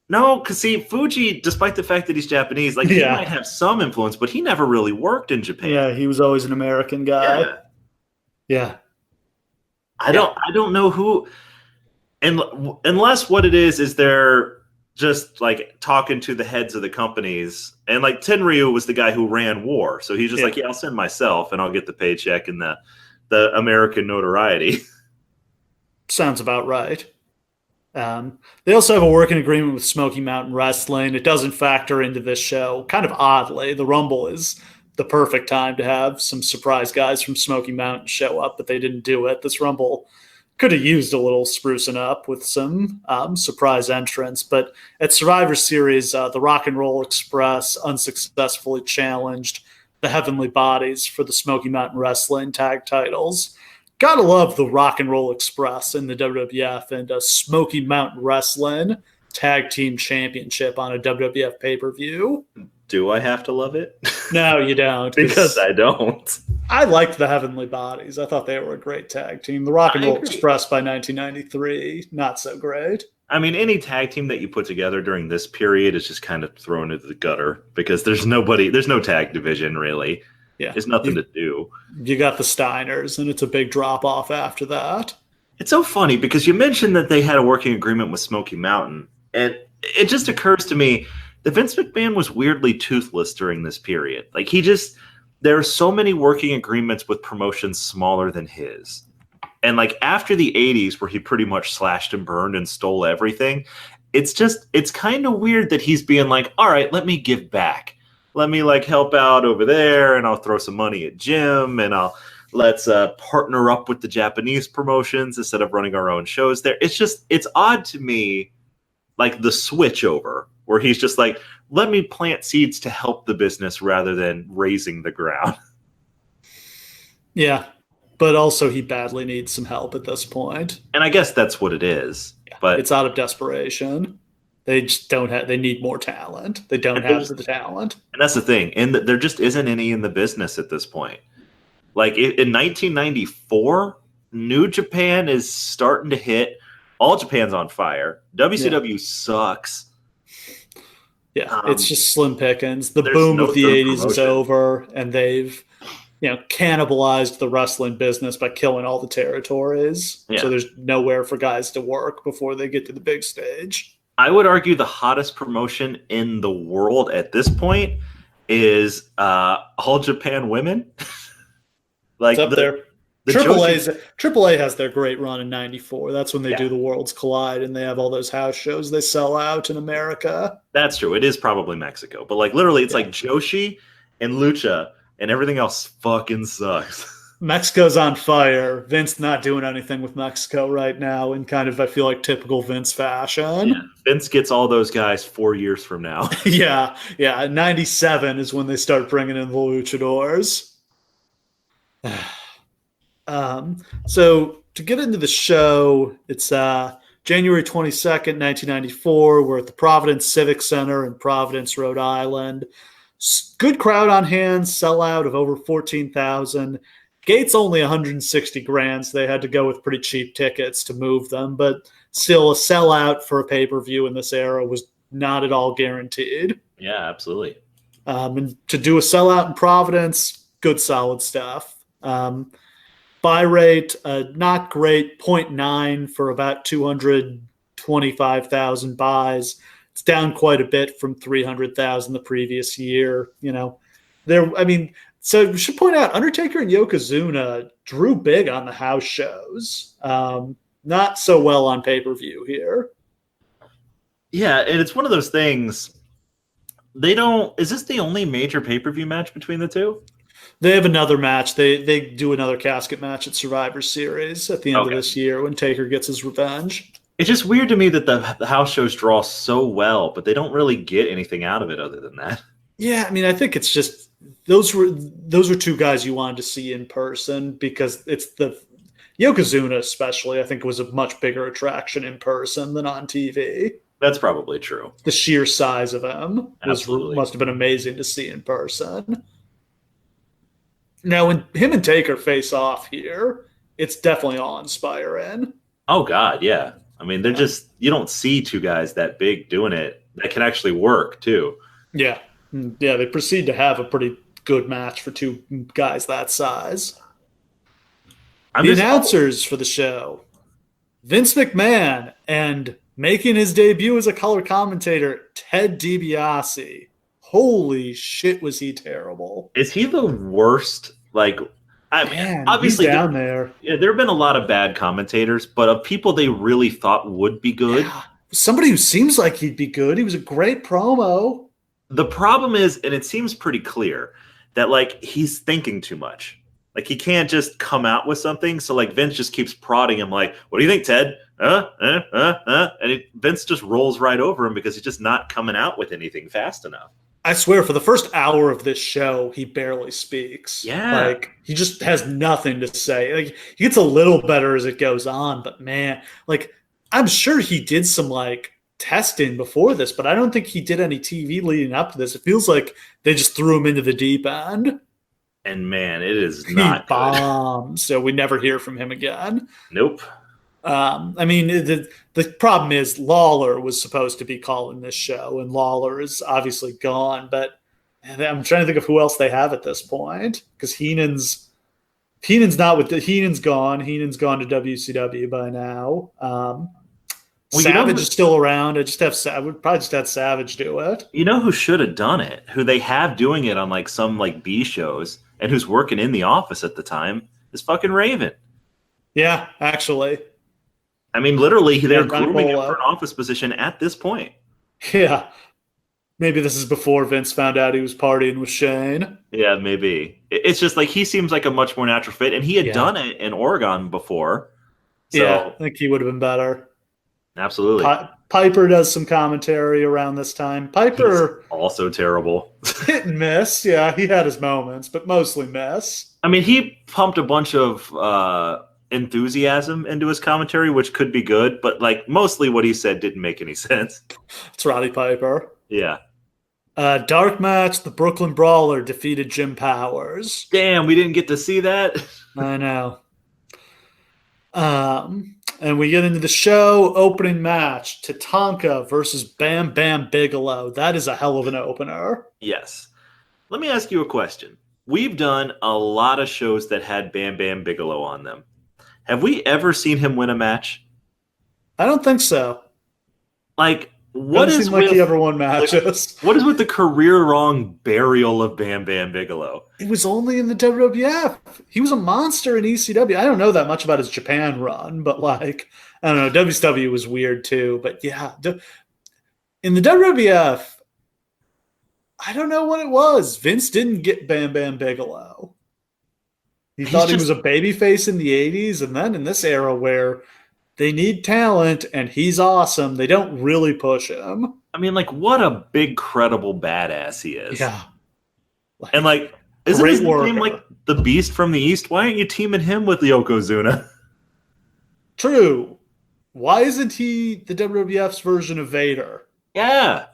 No, because see, Fuji, despite the fact that he's Japanese, like he might have some influence, but he never really worked in Japan. Yeah, he was always an American guy. Yeah. I don't know who, and unless what it is they're just like talking to the heads of the companies, and like Tenryu was the guy who ran War, so he's just like, yeah, I'll send myself and I'll get the paycheck and the American notoriety. Sounds about right. They also have a working agreement with Smoky Mountain Wrestling. It doesn't factor into this show. Kind of oddly, the Rumble is the perfect time to have some surprise guys from Smoky Mountain show up, but they didn't do it. This Rumble could have used a little sprucing up with some surprise entrants, but at Survivor Series, the Rock and Roll Express unsuccessfully challenged the Heavenly Bodies for the Smoky Mountain Wrestling tag titles. Gotta love the Rock and Roll Express in the WWF and a Smoky Mountain Wrestling Tag Team Championship on a WWF pay-per-view. Do I have to love it? No, you don't. Because I don't. I liked the Heavenly Bodies. I thought they were a great tag team. The Rock and Roll Express by 1993, not so great. I mean, any tag team that you put together during this period is just kind of thrown into the gutter because there's no tag division really. Yeah. There's nothing to do. You got the Steiners, and it's a big drop-off after that. It's so funny because you mentioned that they had a working agreement with Smoky Mountain, and it just occurs to me that Vince McMahon was weirdly toothless during this period. Like, there are so many working agreements with promotions smaller than his. And like after the 80s where he pretty much slashed and burned and stole everything, it's kind of weird that he's being like, all right, let me give back. Let me like help out over there, and I'll throw some money at Jim, and let's partner up with the Japanese promotions instead of running our own shows there. It's odd to me, like the switch over where he's just like, let me plant seeds to help the business rather than raising the ground. Yeah, but also he badly needs some help at this point. And I guess that's what it is. Yeah, but it's out of desperation. They just don't have. They need more talent. They don't have the talent. And that's the thing. And there just isn't any in the business at this point. Like in 1994, New Japan is starting to hit. All Japan's on fire. WCW sucks. Yeah, it's just slim pickings. The boom of the 80s is over, and they've cannibalized the wrestling business by killing all the territories. Yeah. So there's nowhere for guys to work before they get to the big stage. I would argue the hottest promotion in the world at this point is All Japan Women. Like it's up there. AAA has their great run in '94. That's when they do the Worlds Collide, and they have all those house shows they sell out in America. That's true. It is probably Mexico, but like literally, it's like Joshi and Lucha, and everything else fucking sucks. Mexico's on fire. Vince not doing anything with Mexico right now in kind of, I feel like, typical Vince fashion. Yeah. Vince gets all those guys 4 years from now. Yeah. 97 is when they start bringing in the luchadors. So to get into the show, it's January 22nd, 1994. We're at the Providence Civic Center in Providence, Rhode Island. Good crowd on hand, sellout of over 14,000. Gates only 160 grand, so they had to go with pretty cheap tickets to move them, but still a sellout for a pay-per-view in this era was not at all guaranteed. Yeah, absolutely. And to do a sellout in Providence, good solid stuff. Buy rate, not great, 0.9 for about 225,000 buys. It's down quite a bit from 300,000 the previous year. So we should point out, Undertaker and Yokozuna drew big on the house shows. Not so well on pay-per-view here. Yeah, and it's one of those things. Is this the only major pay-per-view match between the two? They have another match. They do another casket match at Survivor Series at the end of this year when Taker gets his revenge. It's just weird to me that the house shows draw so well, but they don't really get anything out of it other than that. Yeah, I think it's just those were two guys you wanted to see in person because it's the Yokozuna especially, I think, was a much bigger attraction in person than on TV. That's probably true. The sheer size of him must have been amazing to see in person. Now, when him and Taker face off here, it's definitely awe-inspiring. Oh, God, yeah. They're just, you don't see two guys that big doing it that can actually work, too. Yeah. Yeah, they proceed to have a pretty good match for two guys that size. The announcers for the show, Vince McMahon, and making his debut as a color commentator, Ted DiBiase. Holy shit, was he terrible. Is he the worst? Like, Man, obviously he's down there. Yeah, there have been a lot of bad commentators, but of people they really thought would be good. Yeah. Somebody who seems like he'd be good. He was a great promo. The problem is, and it seems pretty clear, that like he's thinking too much. Like he can't just come out with something. So like Vince just keeps prodding him like, what do you think, Ted? And Vince just rolls right over him because he's just not coming out with anything fast enough. I swear, for the first hour of this show, he barely speaks. Yeah. Like, he just has nothing to say. Like, he gets a little better as it goes on, but man, like, I'm sure he did some, like, testing before this, but I don't think he did any TV leading up to this. It feels like they just threw him into the deep end. And man, it is not he bombed, so we never hear from him again. Nope. I mean, the problem is Lawler was supposed to be calling this show, and Lawler is obviously gone. But I'm trying to think of who else they have at this point, because Heenan's not with Heenan's gone. Heenan's gone to WCW by now. Savage is still around. I would probably just have Savage do it. You know who should have done it? Who they have doing it on like some like B shows, and who's working in the office at the time is fucking Raven. Yeah, actually. I mean, literally, they're grooming him for an office position at this point. Yeah. Maybe this is before Vince found out he was partying with Shane. Yeah, maybe. It's just like he seems like a much more natural fit, and he had done it in Oregon before. So. Yeah, I think he would have been better. Absolutely. Piper does some commentary around this time. Piper. He's also terrible. Hit and miss. Yeah, he had his moments, but mostly miss. I mean, he pumped a bunch of enthusiasm into his commentary, which could be good, but like mostly what he said didn't make any sense. It's Roddy Piper. Yeah. Dark match, the Brooklyn Brawler defeated Jim Powers. Damn, we didn't get to see that. I know. And we get into the show opening match, Tatanka versus Bam Bam Bigelow. That is a hell of an opener. Yes. Let me ask you a question. We've done a lot of shows that had Bam Bam Bigelow on them. Have we ever seen him win a match? I don't think so. Like, what is like he ever won matches? What is with the career-long burial of Bam Bam Bigelow? It was only in the WWF. He was a monster in ECW. I don't know that much about his Japan run, but like, I don't know. WCW was weird too, but yeah. In the WWF, I don't know what it was. Vince didn't get Bam Bam Bigelow. He thought he was a babyface in the 80s, and then in this era where they need talent and he's awesome, they don't really push him. I mean, like, what a big, credible badass he is. Yeah. And like, isn't his name like the Beast from the East? Why aren't you teaming him with Yokozuna? True. Why isn't he the WWF's version of Vader? Yeah.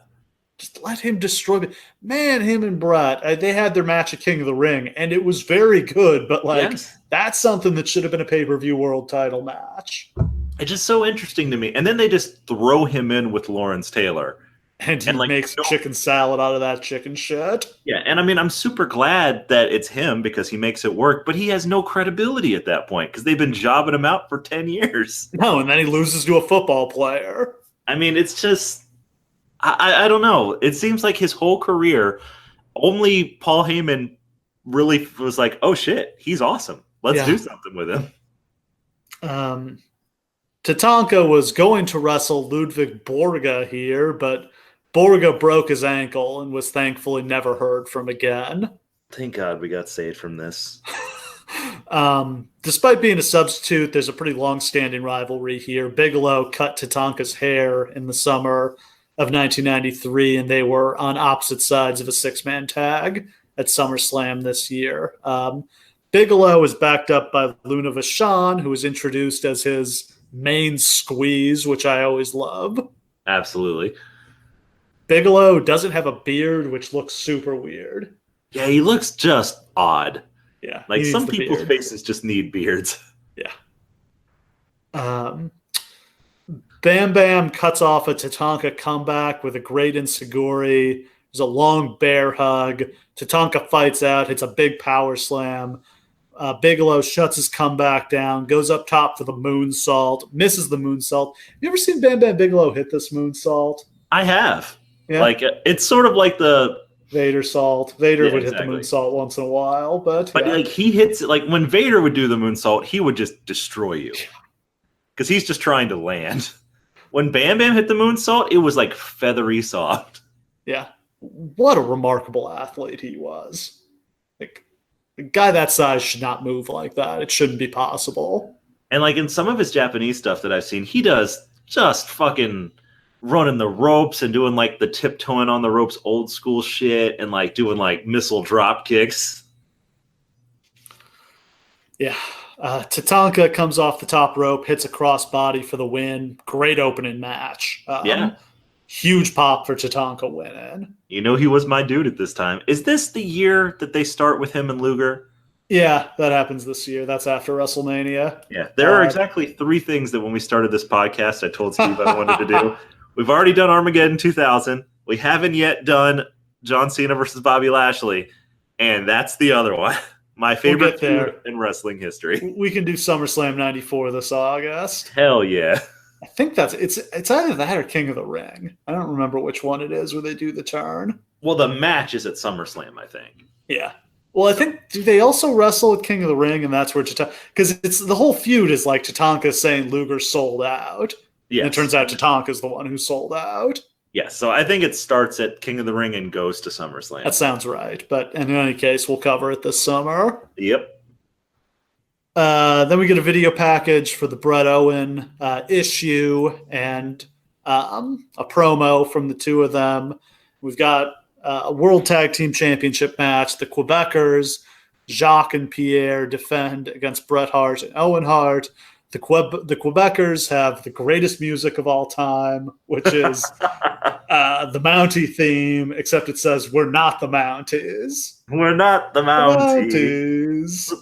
Just let him destroy me. Man, him and Bret, they had their match at King of the Ring, and it was very good, but like, that's something that should have been a pay-per-view world title match. It's just so interesting to me. And then they just throw him in with Lawrence Taylor. And he makes chicken salad out of that chicken shit. Yeah, and I mean, I'm super glad that it's him because he makes it work, but he has no credibility at that point because they've been jobbing him out for 10 years. No, and then he loses to a football player. I mean, it's just... I don't know. It seems like his whole career, only Paul Heyman really was like, oh shit, he's awesome. Let's do something with him. Tatanka was going to wrestle Ludwig Borga here, but Borga broke his ankle and was thankfully never heard from again. Thank God we got saved from this. Despite being a substitute, there's a pretty long-standing rivalry here. Bigelow cut Tatanka's hair in the summer of 1993, and they were on opposite sides of a six-man tag at SummerSlam this year. Bigelow is backed up by Luna Vachon, who was introduced as his main squeeze, which I always love. Absolutely. Bigelow doesn't have a beard, which looks super weird. Yeah, he looks just odd. Yeah. Like some people's faces just need beards. Yeah. Bam Bam cuts off a Tatanka comeback with a great enziguri. There's a long bear hug. Tatanka fights out, hits a big power slam. Bigelow shuts his comeback down, goes up top for the moonsault, misses the moonsault. You ever seen Bam Bam Bigelow hit this moonsault? I have. Yeah. Like, it's sort of like the Vader salt. Vader Yeah, would exactly. hit the moonsault once in a while, but yeah. like he hits it. Like when Vader would do the moonsault, he would just destroy you because he's just trying to land. When Bam Bam hit the moonsault, it was like feathery soft. Yeah. What a remarkable athlete he was. Like, a guy that size should not move like that. It shouldn't be possible. And like in some of his Japanese stuff that I've seen, he does just fucking running the ropes and doing like the tiptoeing on the ropes old school shit and like doing like missile drop kicks. Yeah. Tatanka comes off the top rope, hits a crossbody for the win. Great opening match. Yeah. Huge pop for Tatanka winning. You know he was my dude at this time. Is this the year that they start with him and Luger? Yeah, that happens this year. That's after WrestleMania. Yeah, there are exactly 3 things that when we started this podcast, I told Steve I wanted to do. We've already done Armageddon 2000. We haven't yet done John Cena versus Bobby Lashley. And that's the other one. My favorite feud in wrestling history. We can do SummerSlam 94 this August. Hell yeah. I think it's either that or King of the Ring. I don't remember which one it is where they do the turn. Well, the match is at SummerSlam, I think. Yeah. Well, I think, do they also wrestle at King of the Ring, and that's where Tatanka, because it's the whole feud is like Tatanka saying Luger sold out. Yes. And it turns out Tatanka's the one who sold out. Yes, so I think it starts at King of the Ring and goes to SummerSlam. That sounds right. But in any case, we'll cover it this summer. Yep. Then we get a video package for the Bret Owen issue and a promo from the two of them. We've got a World Tag Team Championship match. The Quebecers, Jacques and Pierre, defend against Bret Hart and Owen Hart. The Quebecers have the greatest music of all time, which is the Mountie theme, except it says, "We're not the Mounties." We're not the Mounties.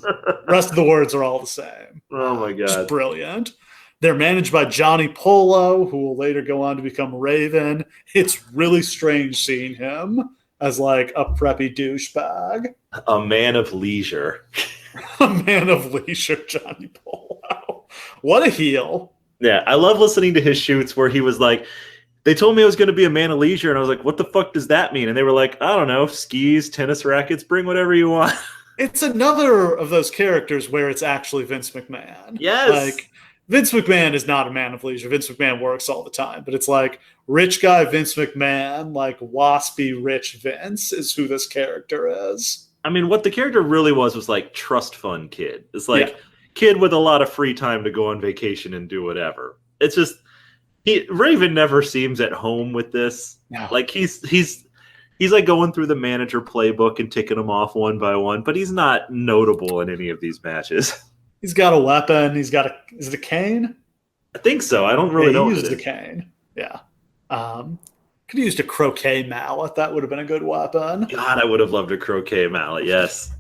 Rest of the words are all the same. Oh, my God. Just brilliant. They're managed by Johnny Polo, who will later go on to become Raven. It's really strange seeing him as like a preppy douchebag. A man of leisure. A man of leisure, Johnny Polo. What a heel. Yeah, I love listening to his shoots where he was like, they told me I was going to be a man of leisure, and I was like, what the fuck does that mean? And they were like, I don't know, skis, tennis rackets, bring whatever you want. It's another of those characters where it's actually Vince McMahon. Yes. Like, Vince McMahon is not a man of leisure. Vince McMahon works all the time. But it's like rich guy Vince McMahon, like waspy rich Vince is who this character is. I mean, what the character really was like trust fund kid. It's like kid with a lot of free time to go on vacation and do whatever. It's just Raven never seems at home with this. No. Like he's like going through the manager playbook and ticking them off one by one, but he's not notable in any of these matches. He's got a weapon. Is it a cane? I think so. I don't really know. He used a cane. Yeah. Could have used a croquet mallet. That would have been a good weapon. God, I would have loved a croquet mallet. Yes.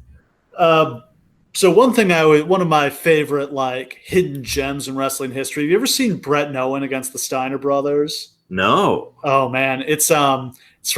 So one of my favorite like hidden gems in wrestling history. Have you ever seen Bret and Owen against the Steiner brothers? No. Oh man, it's from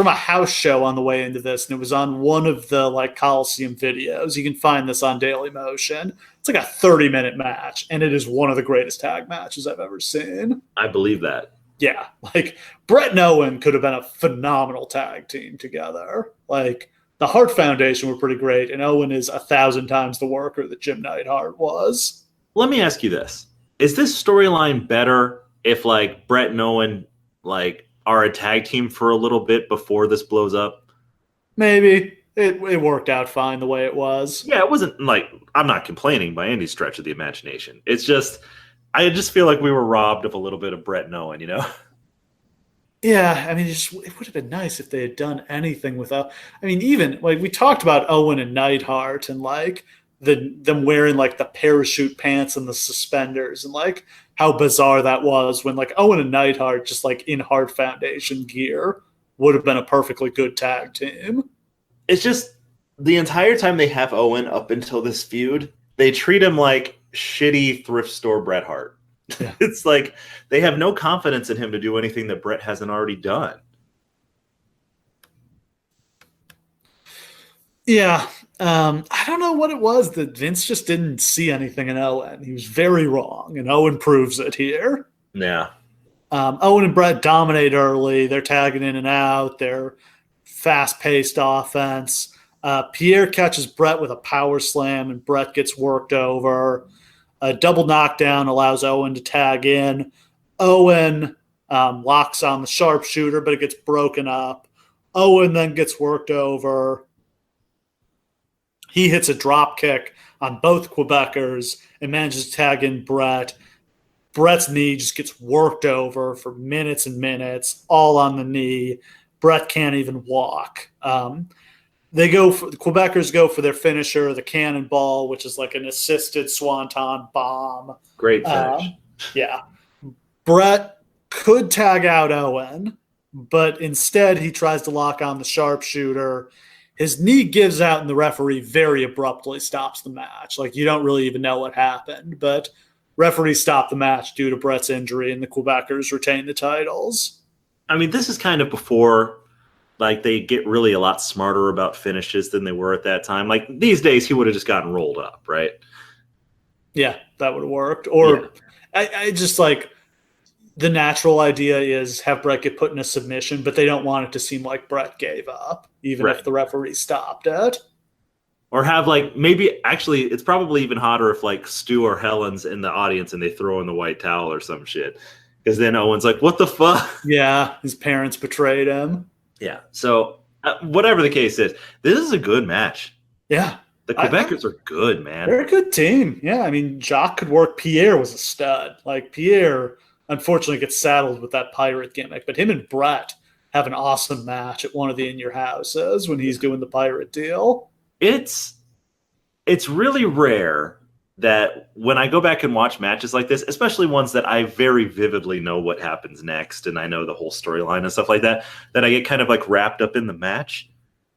a house show on the way into this, and it was on one of the like Coliseum videos. You can find this on Daily Motion. It's like a 30-minute match, and it is one of the greatest tag matches I've ever seen. I believe that. Yeah, like Bret and Owen could have been a phenomenal tag team together. Like the Hart Foundation were pretty great, and Owen is 1,000 times the worker that Jim Neidhart was. Let me ask you this: is this storyline better if like Bret and Owen like are a tag team for a little bit before this blows up? Maybe. It worked out fine the way it was. Yeah, it wasn't like, I'm not complaining by any stretch of the imagination. It's just, I just feel like we were robbed of a little bit of Bret and Owen, you know? Yeah, I mean, it would have been nice if they had done anything without. I mean, even like we talked about Owen and Neidhart and like them wearing like the parachute pants and the suspenders and like how bizarre that was when like Owen and Neidhart just like in Hart Foundation gear would have been a perfectly good tag team. It's just the entire time they have Owen up until this feud, they treat him like shitty thrift store Bret Hart. Yeah. It's like they have no confidence in him to do anything that Bret hasn't already done. Yeah. I don't know what it was that Vince just didn't see anything in Owen. He was very wrong, and Owen proves it here. Yeah. Owen and Bret dominate early. They're tagging in and out. They're fast-paced offense. Pierre catches Bret with a power slam, and Bret gets worked over. A double knockdown allows Owen to tag in. Owen locks on the sharpshooter, but it gets broken up. Owen then gets worked over. He hits a drop kick on both Quebecers and manages to tag in Bret. Bret's knee just gets worked over for minutes and minutes, all on the knee. Bret can't even walk. The Quebecers go for their finisher, the cannonball, which is like an assisted swanton bomb. Great finish. Yeah. Bret could tag out Owen, but instead he tries to lock on the sharpshooter. His knee gives out and the referee very abruptly stops the match. Like, you don't really even know what happened, but referee stopped the match due to Bret's injury, and the Quebecers retain the titles. I mean, this is kind of before, like, they get really a lot smarter about finishes than they were at that time. Like, these days, he would have just gotten rolled up, right? Yeah, that would have worked. Or I just, like, the natural idea is have Bret get put in a submission, but they don't want it to seem like Bret gave up, even if the referee stopped it. Or have, like, maybe, actually, it's probably even hotter if, like, Stu or Helen's in the audience and they throw in the white towel or some shit. Because then Owen's like, what the fuck? Yeah, his parents betrayed him. Yeah, so whatever the case is, this is a good match. Yeah. The Quebecers are good, man. They're a good team. Yeah, I mean, Jacques could work. Pierre was a stud. Like, Pierre, unfortunately, gets saddled with that pirate gimmick, but him and Bret have an awesome match at one of the In Your Houses when he's doing the pirate deal. It's really rare that when I go back and watch matches like this, especially ones that I very vividly know what happens next and I know the whole storyline and stuff like that, that I get kind of like wrapped up in the match.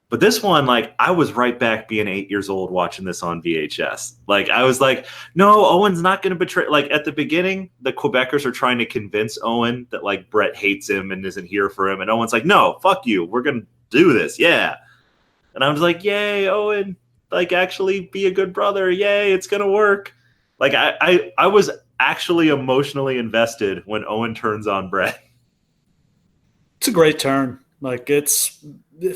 But this one, like, I was right back being 8 years old watching this on VHS. Like, I was like, no, Owen's not going to betray. Like, at the beginning, the Quebecers are trying to convince Owen that, like, Bret hates him and isn't here for him. And Owen's like, no, fuck you. We're going to do this. Yeah. And I was like, yay, Owen. Like, actually be a good brother. Yay, it's going to work. Like, I was actually emotionally invested when Owen turns on Bret. It's a great turn. Like, it's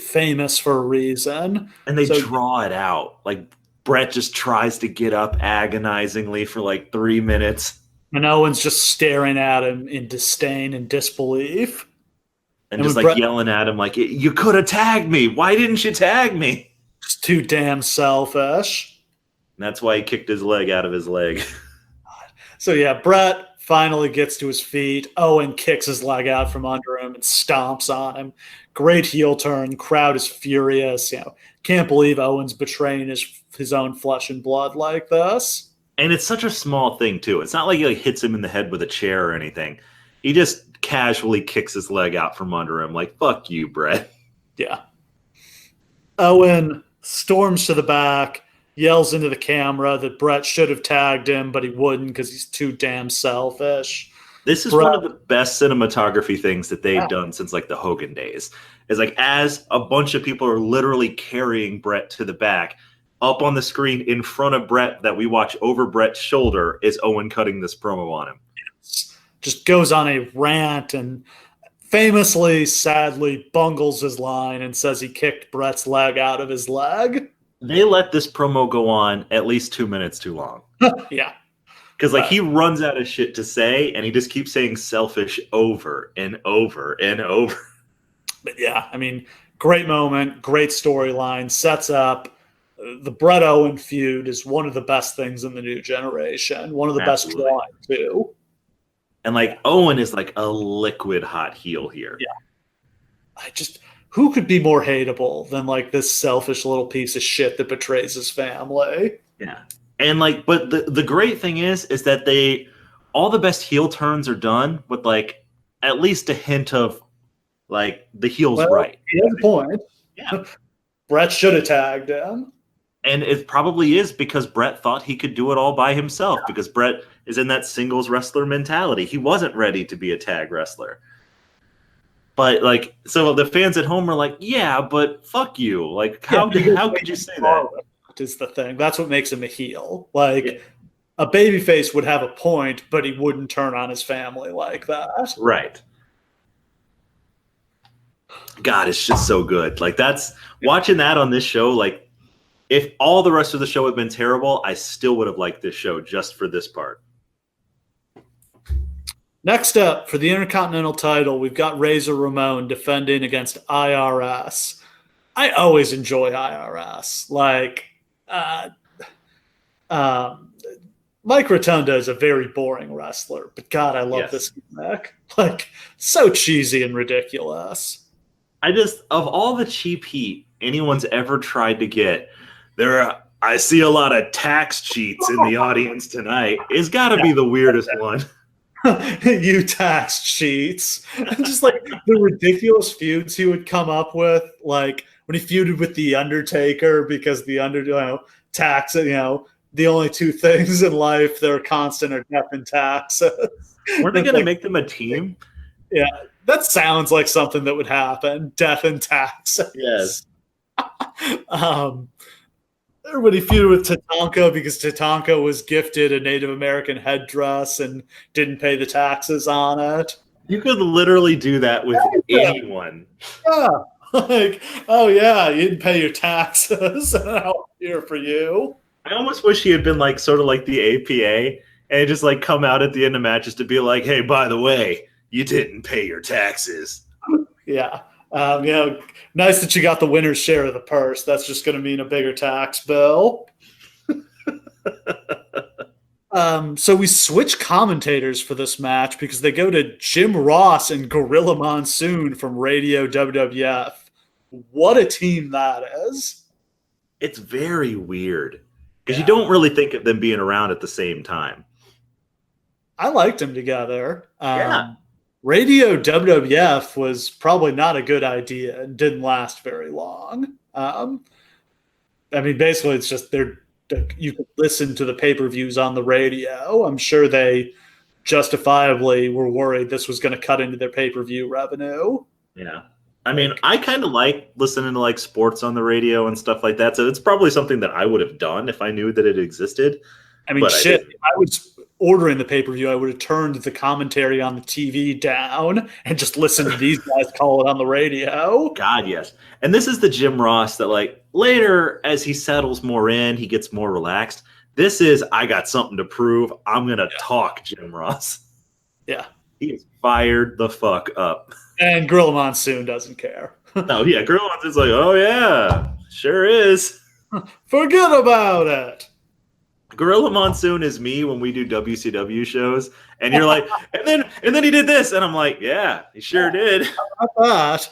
famous for a reason. And they draw it out. Like, Bret just tries to get up agonizingly for like 3 minutes. And Owen's just staring at him in disdain and disbelief. And just like yelling at him like, you could have tagged me. Why didn't you tag me? Just too damn selfish. And that's why he kicked his leg out of his leg. So yeah, Bret finally gets to his feet. Owen kicks his leg out from under him and stomps on him. Great heel turn. Crowd is furious. You know, can't believe Owen's betraying his own flesh and blood like this. And it's such a small thing too. It's not like he like hits him in the head with a chair or anything. He just casually kicks his leg out from under him. Like, fuck you, Bret. Yeah. Owen storms to the back, yells into the camera that Bret should have tagged him, but he wouldn't because he's too damn selfish. This is one of the best cinematography things that they've done since like the Hogan days. Is like as a bunch of people are literally carrying Bret to the back, up on the screen in front of Bret that we watch over Bret's shoulder is Owen cutting this promo on him. Just goes on a rant and famously, sadly, bungles his line and says he kicked Bret's leg out of his leg. They let this promo go on at least 2 minutes too long. Yeah. Because like he runs out of shit to say and he just keeps saying selfish over and over and over. But yeah, I mean, great moment, great storyline, sets up. The Bret Owen feud is one of the best things in the new generation. One of the best drawing, too. And like Owen is like a liquid hot heel here. Yeah. Who could be more hateable than like this selfish little piece of shit that betrays his family? Yeah. And like, but the great thing is that all the best heel turns are done with like at least a hint of like the heel's right. He has a point. Yeah. Bret should have tagged him. And it probably is because Bret thought he could do it all by himself because Bret is in that singles wrestler mentality. He wasn't ready to be a tag wrestler. But like, so the fans at home are like, yeah, but fuck you. Like, how could you say that? Is the thing. That's what makes him a heel. Like a babyface would have a point, but he wouldn't turn on his family like that. Right. God, it's just so good. Like that's watching that on this show. Like if all the rest of the show had been terrible, I still would have liked this show just for this part. Next up, for the Intercontinental title, we've got Razor Ramon defending against IRS. I always enjoy IRS. Like, Mike Rotunda is a very boring wrestler, but God, I love this gimmick. Like, so cheesy and ridiculous. Of all the cheap heat anyone's ever tried to get, I see a lot of tax cheats in the audience tonight. It's got to be the weirdest one. You tax cheats. Just like the ridiculous feuds he would come up with, like when he feuded with the Undertaker because the tax, the only two things in life that are constant are death and taxes. Weren't they going to make them a team? Yeah, that sounds like something that would happen. Death and taxes. Yes. Everybody feuded with Tatanka because Tatanka was gifted a Native American headdress and didn't pay the taxes on it. You could literally do that with anyone. Yeah. Like, oh yeah, you didn't pay your taxes. I'm here for you. I almost wish he had been like sort of like the APA and just like come out at the end of matches to be like, hey, by the way, you didn't pay your taxes. Yeah. Nice that you got the winner's share of the purse. That's just going to mean a bigger tax bill. So we switch commentators for this match because they go to Jim Ross and Gorilla Monsoon from Radio WWF. What a team that is. It's very weird because you don't really think of them being around at the same time. I liked them together. Radio WWF was probably not a good idea and didn't last very long. Basically, it's just you could listen to the pay-per-views on the radio. I'm sure they justifiably were worried this was going to cut into their pay-per-view revenue. Yeah. I kind of like listening to like sports on the radio and stuff like that. So it's probably something that I would have done if I knew that it existed. If I was ordering the pay-per-view, I would have turned the commentary on the TV down and just listened to these guys call it on the radio. God, yes. And this is the Jim Ross that like later as he settles more in, he gets more relaxed. This is, I got something to prove. I'm going to talk Jim Ross. Yeah. He is fired the fuck up. And Gorilla Monsoon doesn't care. No, yeah. Gorilla Monsoon's like, oh yeah, sure is. Forget about it. Gorilla Monsoon is me when we do WCW shows, and you're like, and then he did this, and I'm like, yeah, he sure did. How about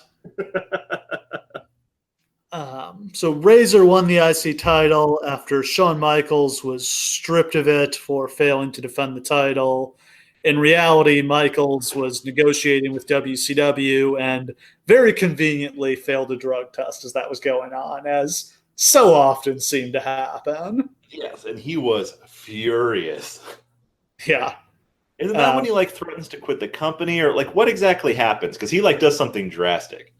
that? So Razor won the IC title after Shawn Michaels was stripped of it for failing to defend the title. In reality, Michaels was negotiating with WCW and very conveniently failed a drug test as that was going on, as so often seemed to happen. Yes, and he was furious. Yeah. Isn't that when he like threatens to quit the company, or like what exactly happens? Because he like does something drastic.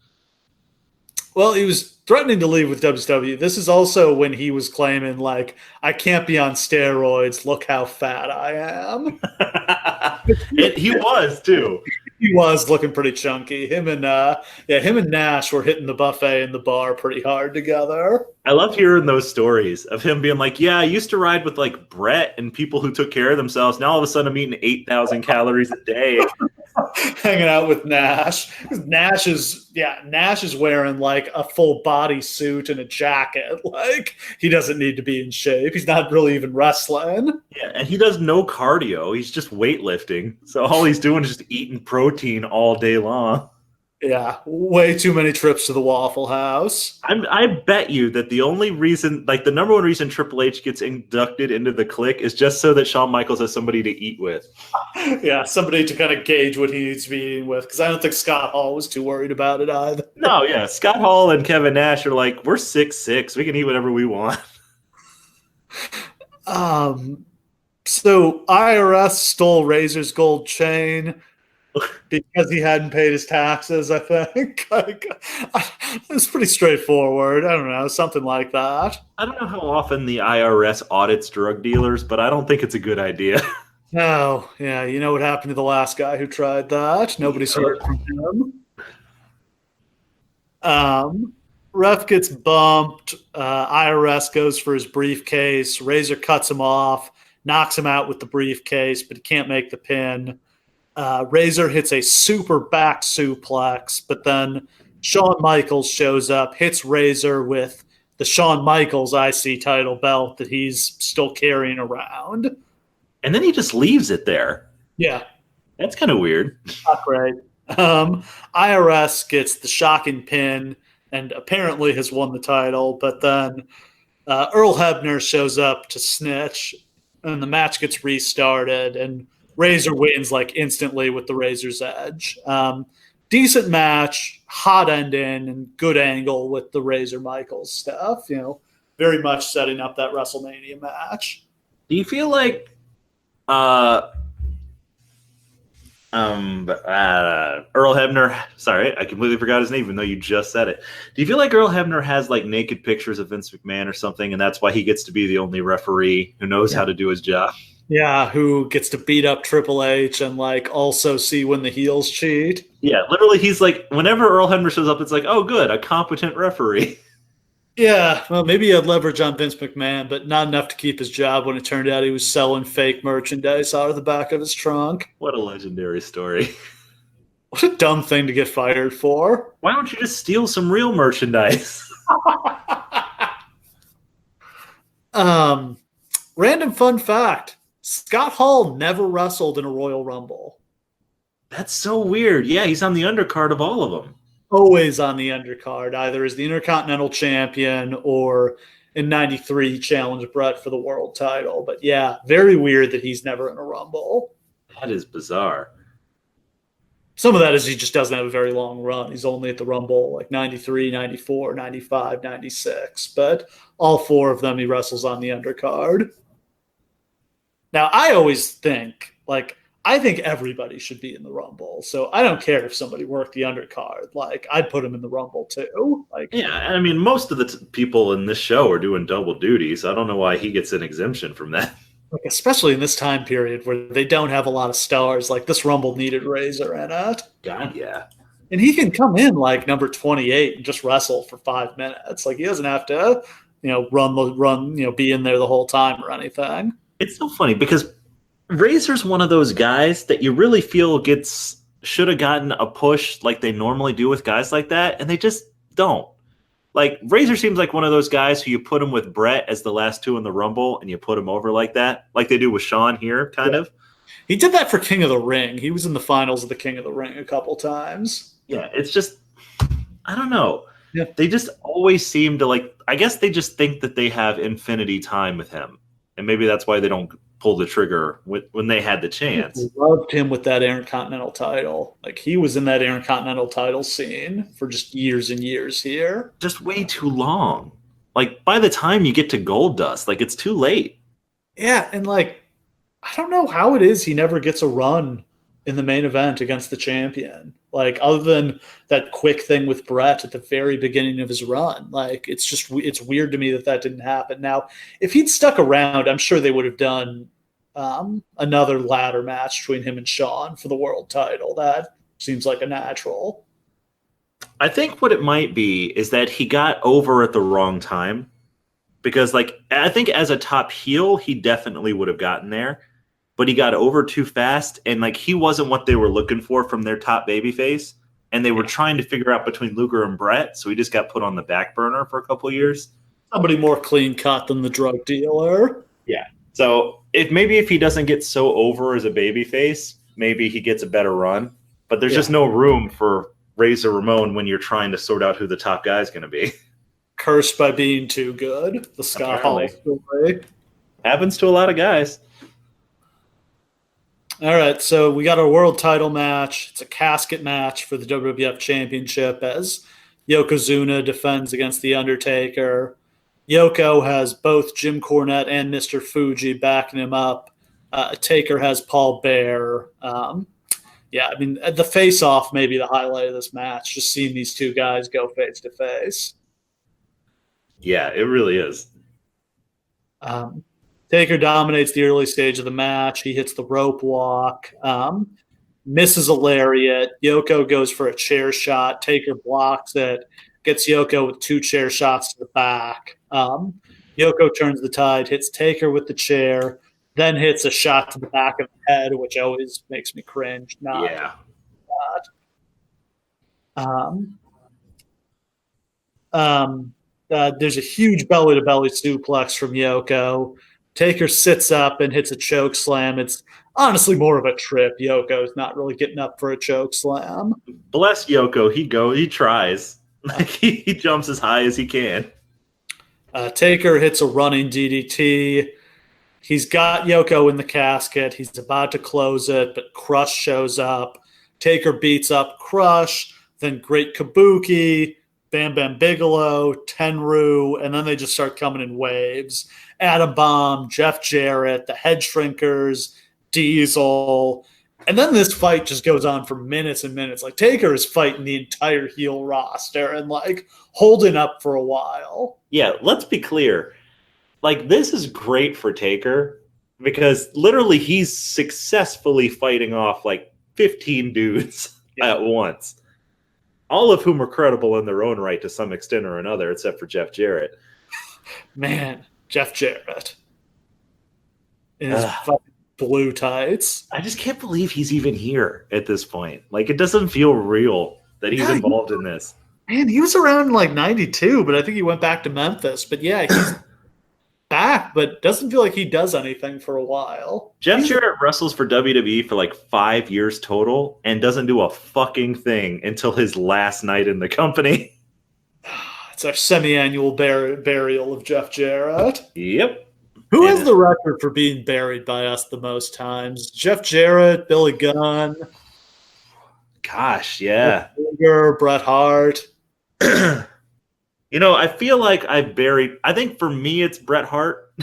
Well, he was threatening to leave with WCW. This is also when he was claiming like, I can't be on steroids. Look how fat I am. He was too. He was looking pretty chunky. Him and Nash were hitting the buffet in the bar pretty hard together. I love hearing those stories of him being like, yeah, I used to ride with like Bret and people who took care of themselves. Now all of a sudden I'm eating 8,000 calories a day. Hanging out with Nash. Nash is wearing like a full body suit and a jacket. Like he doesn't need to be in shape. He's not really even wrestling. Yeah, and he does no cardio. He's just weightlifting. So all he's doing is just eating protein all day long. Yeah, way too many trips to the Waffle House. I bet you that the only reason, like the number one reason Triple H gets inducted into the clique is just so that Shawn Michaels has somebody to eat with. Yeah, somebody to kind of gauge what he needs to be eating with, because I don't think Scott Hall was too worried about it either. No, yeah, Scott Hall and Kevin Nash are like, we're 6'6", we can eat whatever we want. So IRS stole Razor's gold chain. because he hadn't paid his taxes, I think. It's pretty straightforward. I don't know, something like that. I don't know how often the IRS audits drug dealers, but I don't think it's a good idea. No, yeah, you know what happened to the last guy who tried that? Nobody's heard from him. Ref gets bumped. IRS goes for his briefcase. Razor cuts him off, knocks him out with the briefcase, but he can't make the pin. Razor hits a super back suplex, but then Shawn Michaels shows up, hits Razor with the Shawn Michaels IC title belt that he's still carrying around. And then he just leaves it there. Yeah. That's kind of weird. Not great. IRS gets the shocking pin and apparently has won the title, but then Earl Hebner shows up to snitch, and the match gets restarted, and Razor wins like instantly with the Razor's Edge. Decent match, hot ending, and good angle with the Razor Michaels stuff. Very much setting up that WrestleMania match. Do you feel like Earl Hebner, sorry, I completely forgot his name, even though you just said it. Do you feel like Earl Hebner has like naked pictures of Vince McMahon or something, and that's why he gets to be the only referee who knows how to do his job? Yeah, who gets to beat up Triple H and like also see when the heels cheat. Yeah, literally, he's like, whenever Earl Hebner shows up, it's like, oh, good, a competent referee. Yeah, well, maybe he had leverage on Vince McMahon, but not enough to keep his job when it turned out he was selling fake merchandise out of the back of his trunk. What a legendary story. What a dumb thing to get fired for. Why don't you just steal some real merchandise? Random fun fact. Scott Hall never wrestled in a Royal Rumble. That's so weird. Yeah, he's on the undercard of all of them. Always on the undercard, either as the Intercontinental Champion or in '93 he challenged Bret for the world title. But yeah, very weird that he's never in a Rumble. That is bizarre. Some of that is he just doesn't have a very long run. He's only at the Rumble like 93, 94, 95, 96. But all four of them he wrestles on the undercard. Now, I always think, I think everybody should be in the Rumble. So I don't care if somebody worked the undercard. I'd put him in the Rumble too. Yeah, I mean, most of the people in this show are doing double duty, so I don't know why he gets an exemption from that. Especially in this time period where they don't have a lot of stars. This Rumble needed Razor in it. God, yeah. And he can come in number 28 and just wrestle for 5 minutes. He doesn't have to, run, be in there the whole time or anything. It's so funny because Razor's one of those guys that you really feel should have gotten a push like they normally do with guys like that, and they just don't. Razor seems like one of those guys who you put him with Bret as the last two in the Rumble, and you put him over like that, like they do with Shawn here, kind of. He did that for King of the Ring. He was in the finals of the King of the Ring a couple times. Yeah, it's just, I don't know. Yeah. They just always seem to I guess they just think that they have infinity time with him. And maybe that's why they don't pull the trigger when they had the chance. I loved him with that Intercontinental title. He was in that Intercontinental title scene for just years and years here. Just way too long. By the time you get to Gold Dust, it's too late. Yeah, and I don't know how it is he never gets a run in the main event against the champion. Other than that quick thing with Bret at the very beginning of his run. It's weird to me that didn't happen. Now, if he'd stuck around, I'm sure they would have done another ladder match between him and Shawn for the world title. That seems like a natural. I think what it might be is that he got over at the wrong time. Because, I think as a top heel, he definitely would have gotten there. But he got over too fast, and he wasn't what they were looking for from their top babyface, and they were trying to figure out between Luger and Bret, so he just got put on the back burner for a couple of years. Somebody more clean cut than the drug dealer. Yeah. So if he doesn't get so over as a babyface, maybe he gets a better run. But there's just no room for Razor Ramon when you're trying to sort out who the top guy is going to be. Cursed by being too good. The Scott Hall story. Happens to a lot of guys. All right, so we got our world title match. It's a casket match for the WWF Championship as Yokozuna defends against The Undertaker. Yoko has both Jim Cornette and Mr. Fuji backing him up. Taker has Paul Bearer. Yeah, I mean, the face-off may be the highlight of this match, just seeing these two guys go face-to-face. Yeah, it really is. Taker dominates the early stage of the match. He hits the rope walk, misses a lariat. Yoko goes for a chair shot. Taker blocks it, gets Yoko with 2 chair shots to the back. Yoko turns the tide, hits Taker with the chair, then hits a shot to the back of the head, which always makes me cringe. Yeah. There's a huge belly-to-belly suplex from Yoko. Taker sits up and hits a choke slam. It's honestly more of a trip. Yoko's not really getting up for a choke slam. Bless Yoko. He tries. Like he jumps as high as he can. Taker hits a running DDT. He's got Yoko in the casket. He's about to close it, but Crush shows up. Taker beats up Crush, then Great Kabuki, Bam Bam Bigelow, Tenru, and then they just start coming in waves. Adam Bomb, Jeff Jarrett, the Head Shrinkers, Diesel. And then this fight just goes on for minutes and minutes. Like, Taker is fighting the entire heel roster and, like, holding up for a while. Yeah, let's be clear. Like, this is great for Taker because literally he's successfully fighting off, like, 15 dudes at once. All of whom are credible in their own right to some extent or another, except for Jeff Jarrett. Man, Jeff Jarrett. In his fucking blue tights. I just can't believe he's even here at this point. Like, it doesn't feel real that he's involved in this. Man, he was around in like 92, but I think he went back to Memphis. But yeah, he's back, but doesn't feel like he does anything for a while. Jeff Jarrett wrestles for WWE for like 5 years total and doesn't do a fucking thing until his last night in the company. It's our semi-annual burial of Jeff Jarrett. Yep. Who has the record for being buried by us the most times? Jeff Jarrett, Billy Gunn. Gosh, yeah. Bret Hart. You know, I feel like I think for me it's Bret Hart.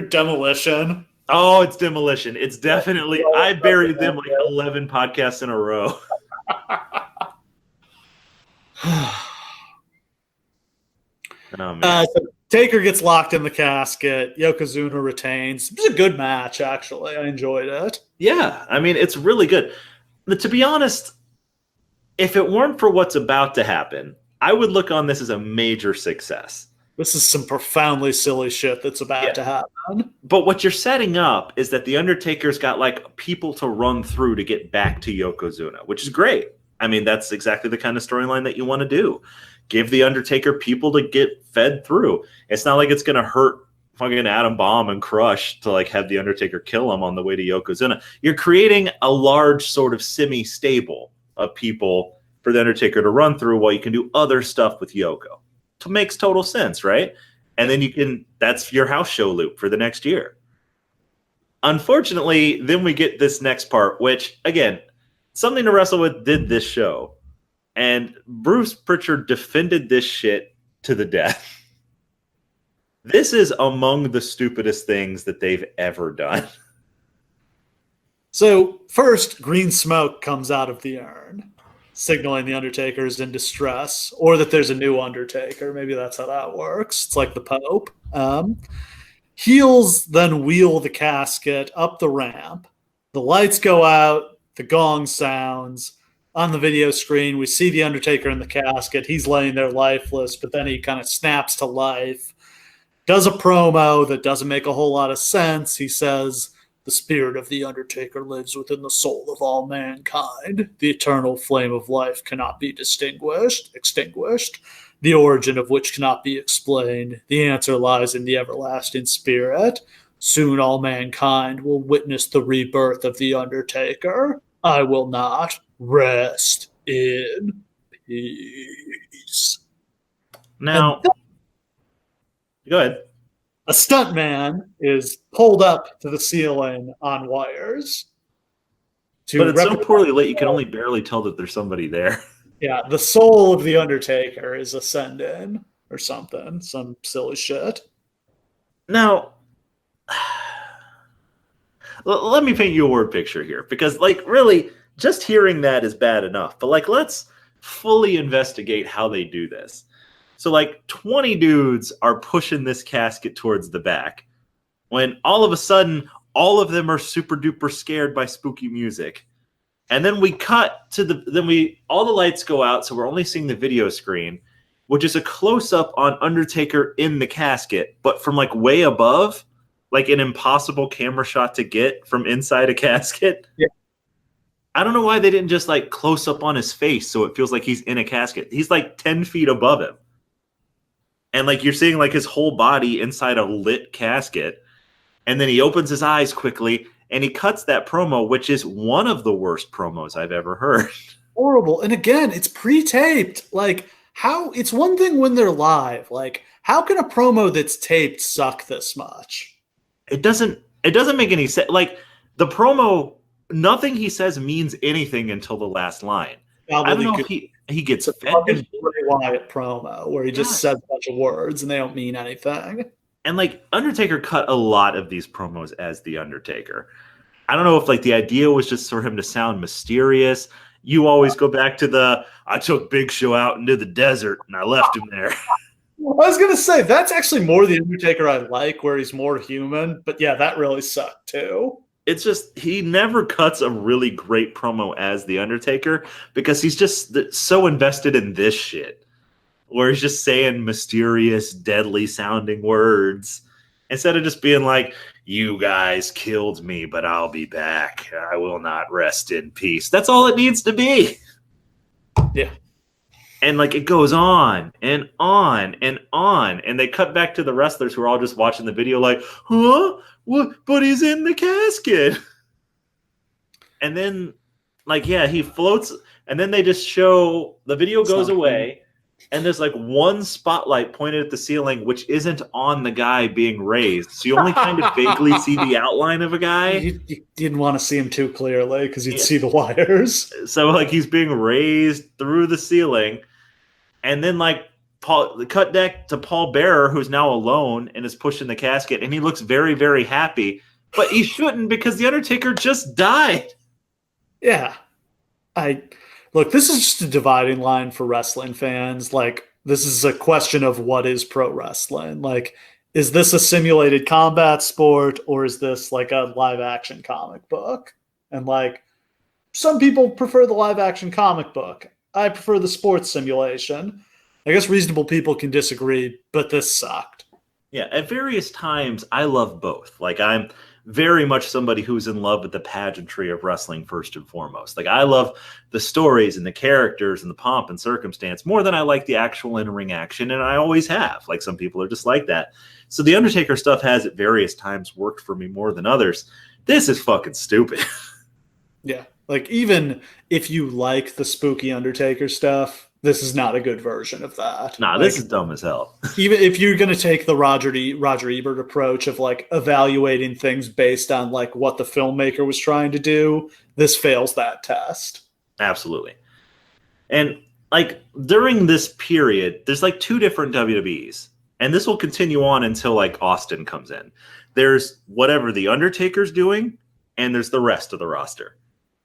Demolition. Oh, it's Demolition. It's definitely, I buried them like 11 podcasts in a row. Oh, man. So Taker gets locked in the casket. Yokozuna retains. It was a good match, actually. I enjoyed it. Yeah, I mean, it's really good. But to be honest, if it weren't for what's about to happen, I would look on this as a major success. This is some profoundly silly shit that's about to happen. But what you're setting up is that the Undertaker's got like people to run through to get back to Yokozuna, which is great. I mean, that's exactly the kind of storyline that you want to do. Give the Undertaker people to get fed through. It's not like it's going to hurt fucking Adam Bomb and Crush to like have the Undertaker kill him on the way to Yokozuna. You're creating a large sort of semi-stable of people for the Undertaker to run through while you can do other stuff with Yoko. It makes total sense, right? And then that's your house show loop for the next year. Unfortunately, then we get this next part, which, again, Something to Wrestle With did this show. And Bruce Pritchard defended this shit to the death. This is among the stupidest things that they've ever done. So first, green smoke comes out of the urn, signaling the Undertaker is in distress, or that there's a new Undertaker. Maybe that's how that works. It's like the Pope. Heels then wheel the casket up the ramp. The lights go out. The gong sounds. On the video screen, we see the Undertaker in the casket. He's laying there lifeless, but then he kind of snaps to life. Does a promo that doesn't make a whole lot of sense. He says, "The spirit of the Undertaker lives within the soul of all mankind. The eternal flame of life cannot be extinguished, the origin of which cannot be explained. The answer lies in the everlasting spirit. Soon all mankind will witness the rebirth of the Undertaker. I will not rest in peace." Now, go ahead. A stuntman is pulled up to the ceiling on wires. But it's so poorly lit, you can only barely tell that there's somebody there. Yeah, the soul of the Undertaker is ascending or something, some silly shit. Now, let me paint you a word picture here, because like really just hearing that is bad enough, but like let's fully investigate how they do this. So like 20 dudes are pushing this casket towards the back when all of a sudden all of them are super duper scared by spooky music. And then we cut to all the lights go out, so we're only seeing the video screen, which is a close up on Undertaker in the casket, but from like way above, like an impossible camera shot to get from inside a casket. Yeah. I don't know why they didn't just like close up on his face so it feels like he's in a casket. He's like 10 feet above him. And like you're seeing like his whole body inside a lit casket. And then he opens his eyes quickly and he cuts that promo, which is one of the worst promos I've ever heard. Horrible. And again, it's pre-taped. Like, how? It's one thing when they're live. Like, how can a promo that's taped suck this much? It doesn't make any sense. Like, the promo, nothing he says means anything until the last line. I don't know if he gets fed. Bray Wyatt promo where he just says a bunch of words and they don't mean anything. And like Undertaker cut a lot of these promos as the Undertaker. I don't know if like the idea was just for him to sound mysterious. You always go back to I took Big Show out into the desert and I left him there. I was going to say, that's actually more the Undertaker I like, where he's more human. But yeah, that really sucked too. It's just, he never cuts a really great promo as the Undertaker because he's just so invested in this shit. Where he's just saying mysterious, deadly sounding words instead of just being like, you guys killed me, but I'll be back. I will not rest in peace. That's all it needs to be. Yeah. And like it goes on and on and on. And they cut back to the wrestlers who are all just watching the video like, huh? What? But he's in the casket. And then like, yeah, he floats. And then they just show the video goes away. And there's like one spotlight pointed at the ceiling, which isn't on the guy being raised. So you only kind of vaguely see the outline of a guy. You didn't want to see him too clearly because you'd see the wires. So like he's being raised through the ceiling. And then like the cut deck to Paul Bearer, who's now alone and is pushing the casket. And he looks very, very happy. But he shouldn't because the Undertaker just died. Yeah. Look, this is just a dividing line for wrestling fans. Like, this is a question of what is pro wrestling. Like, is this a simulated combat sport or is this like a live action comic book? And like, some people prefer the live action comic book. I prefer the sports simulation. I guess reasonable people can disagree, but this sucked. Yeah, at various times, I love both. Like, I'm very much somebody who's in love with the pageantry of wrestling first and foremost. Like I love the stories and the characters and the pomp and circumstance more than I like the actual in-ring action, and I always have. Like some people are just like that. So the Undertaker stuff has at various times worked for me more than others. This is fucking stupid. Yeah, like even if you like the spooky Undertaker stuff, this is not a good version of that. Nah, this is dumb as hell. Even if you're going to take the Roger Ebert approach of like evaluating things based on like what the filmmaker was trying to do, this fails that test. Absolutely. And like during this period, there's like two different WWEs. And this will continue on until like Austin comes in. There's whatever the Undertaker's doing, and there's the rest of the roster.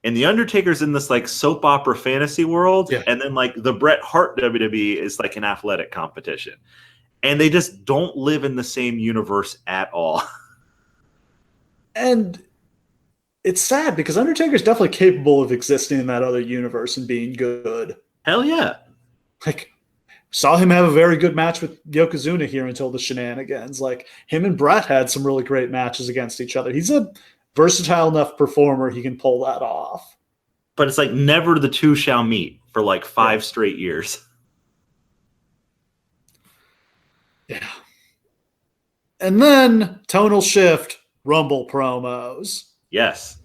And the Undertaker's in this like soap opera fantasy world, and then like the Bret Hart WWE is like an athletic competition. And they just don't live in the same universe at all. And it's sad because Undertaker's definitely capable of existing in that other universe and being good. Hell yeah. Like, saw him have a very good match with Yokozuna here until the shenanigans. Like, him and Bret had some really great matches against each other. He's a versatile enough performer, he can pull that off. But it's like never the two shall meet for like 5 straight years. Yeah. And then tonal shift, Rumble promos. Yes.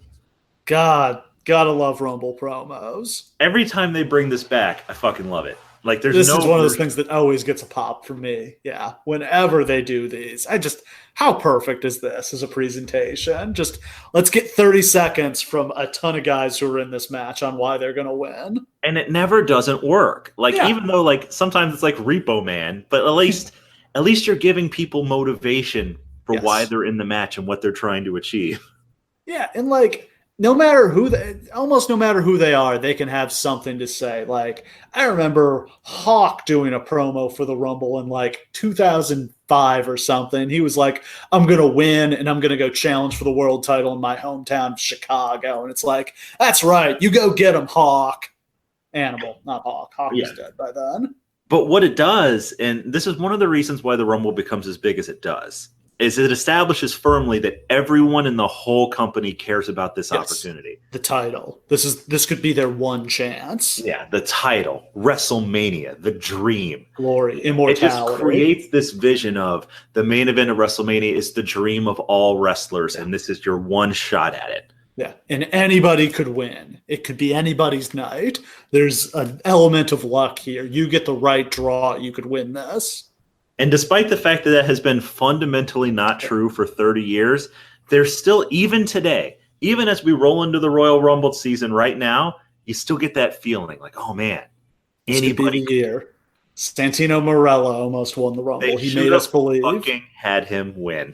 God, gotta love Rumble promos. Every time they bring this back, I fucking love it. Like this is one of those things that always gets a pop from me. Yeah. Whenever they do these, how perfect is this as a presentation? Just let's get 30 seconds from a ton of guys who are in this match on why they're going to win. And it never doesn't work. Like, even though like sometimes it's like Repo Man, but at least you're giving people motivation for why they're in the match and what they're trying to achieve. Yeah, and like no matter who almost no matter who they are, they can have something to say. Like I remember Hawk doing a promo for the Rumble in like 2005 or something. He was like, "I'm going to win and I'm going to go challenge for the world title in my hometown of Chicago." And it's like, "That's right. You go get him, Hawk." Animal, not Hawk. Hawk was dead by then. But what it does, and this is one of the reasons why the Rumble becomes as big as it does, is it establishes firmly that everyone in the whole company cares about this opportunity. The title. This could be their one chance. Yeah, the title, WrestleMania, the dream. Glory, immortality. It just creates this vision of the main event of WrestleMania is the dream of all wrestlers, and this is your one shot at it. Yeah, and anybody could win. It could be anybody's night. There's an element of luck here. You get the right draw, you could win this. And despite the fact that that has been fundamentally not true for 30 years, there's still, even today, even as we roll into the Royal Rumble season right now, you still get that feeling like, oh man, anybody could be the year. Santino Marella almost won the Rumble. He made us believe. Fucking had him win.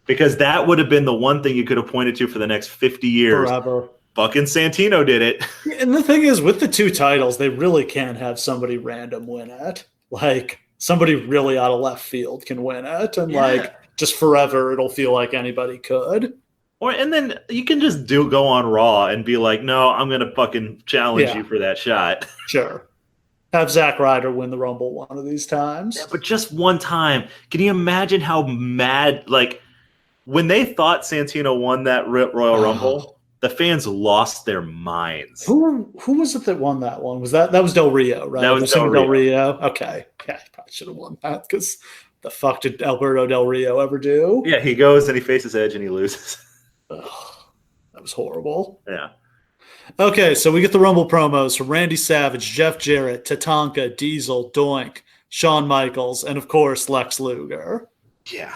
Because that would have been the one thing you could have pointed to for the next 50 years. Forever. Fucking Santino did it. And the thing is, with the two titles, they really can have somebody random win it. Like, somebody really out of left field can win it. And, like, just forever, it'll feel like anybody could. And then you can just go on Raw and be like, no, I'm going to fucking challenge you for that shot. Sure. Have Zack Ryder win the Rumble one of these times. Yeah, but just one time. Can you imagine how mad, like, when they thought Santino won that Royal Rumble, the fans lost their minds. Who was it that won that one? That was Del Rio, right? That was Del Rio. Okay. Yeah, he probably should have won that because the fuck did Alberto Del Rio ever do? Yeah, he goes and he faces Edge and he loses. Ugh, that was horrible. Yeah. Okay, so we get the Rumble promos from Randy Savage, Jeff Jarrett, Tatanka, Diesel, Doink, Shawn Michaels, and of course Lex Luger. Yeah.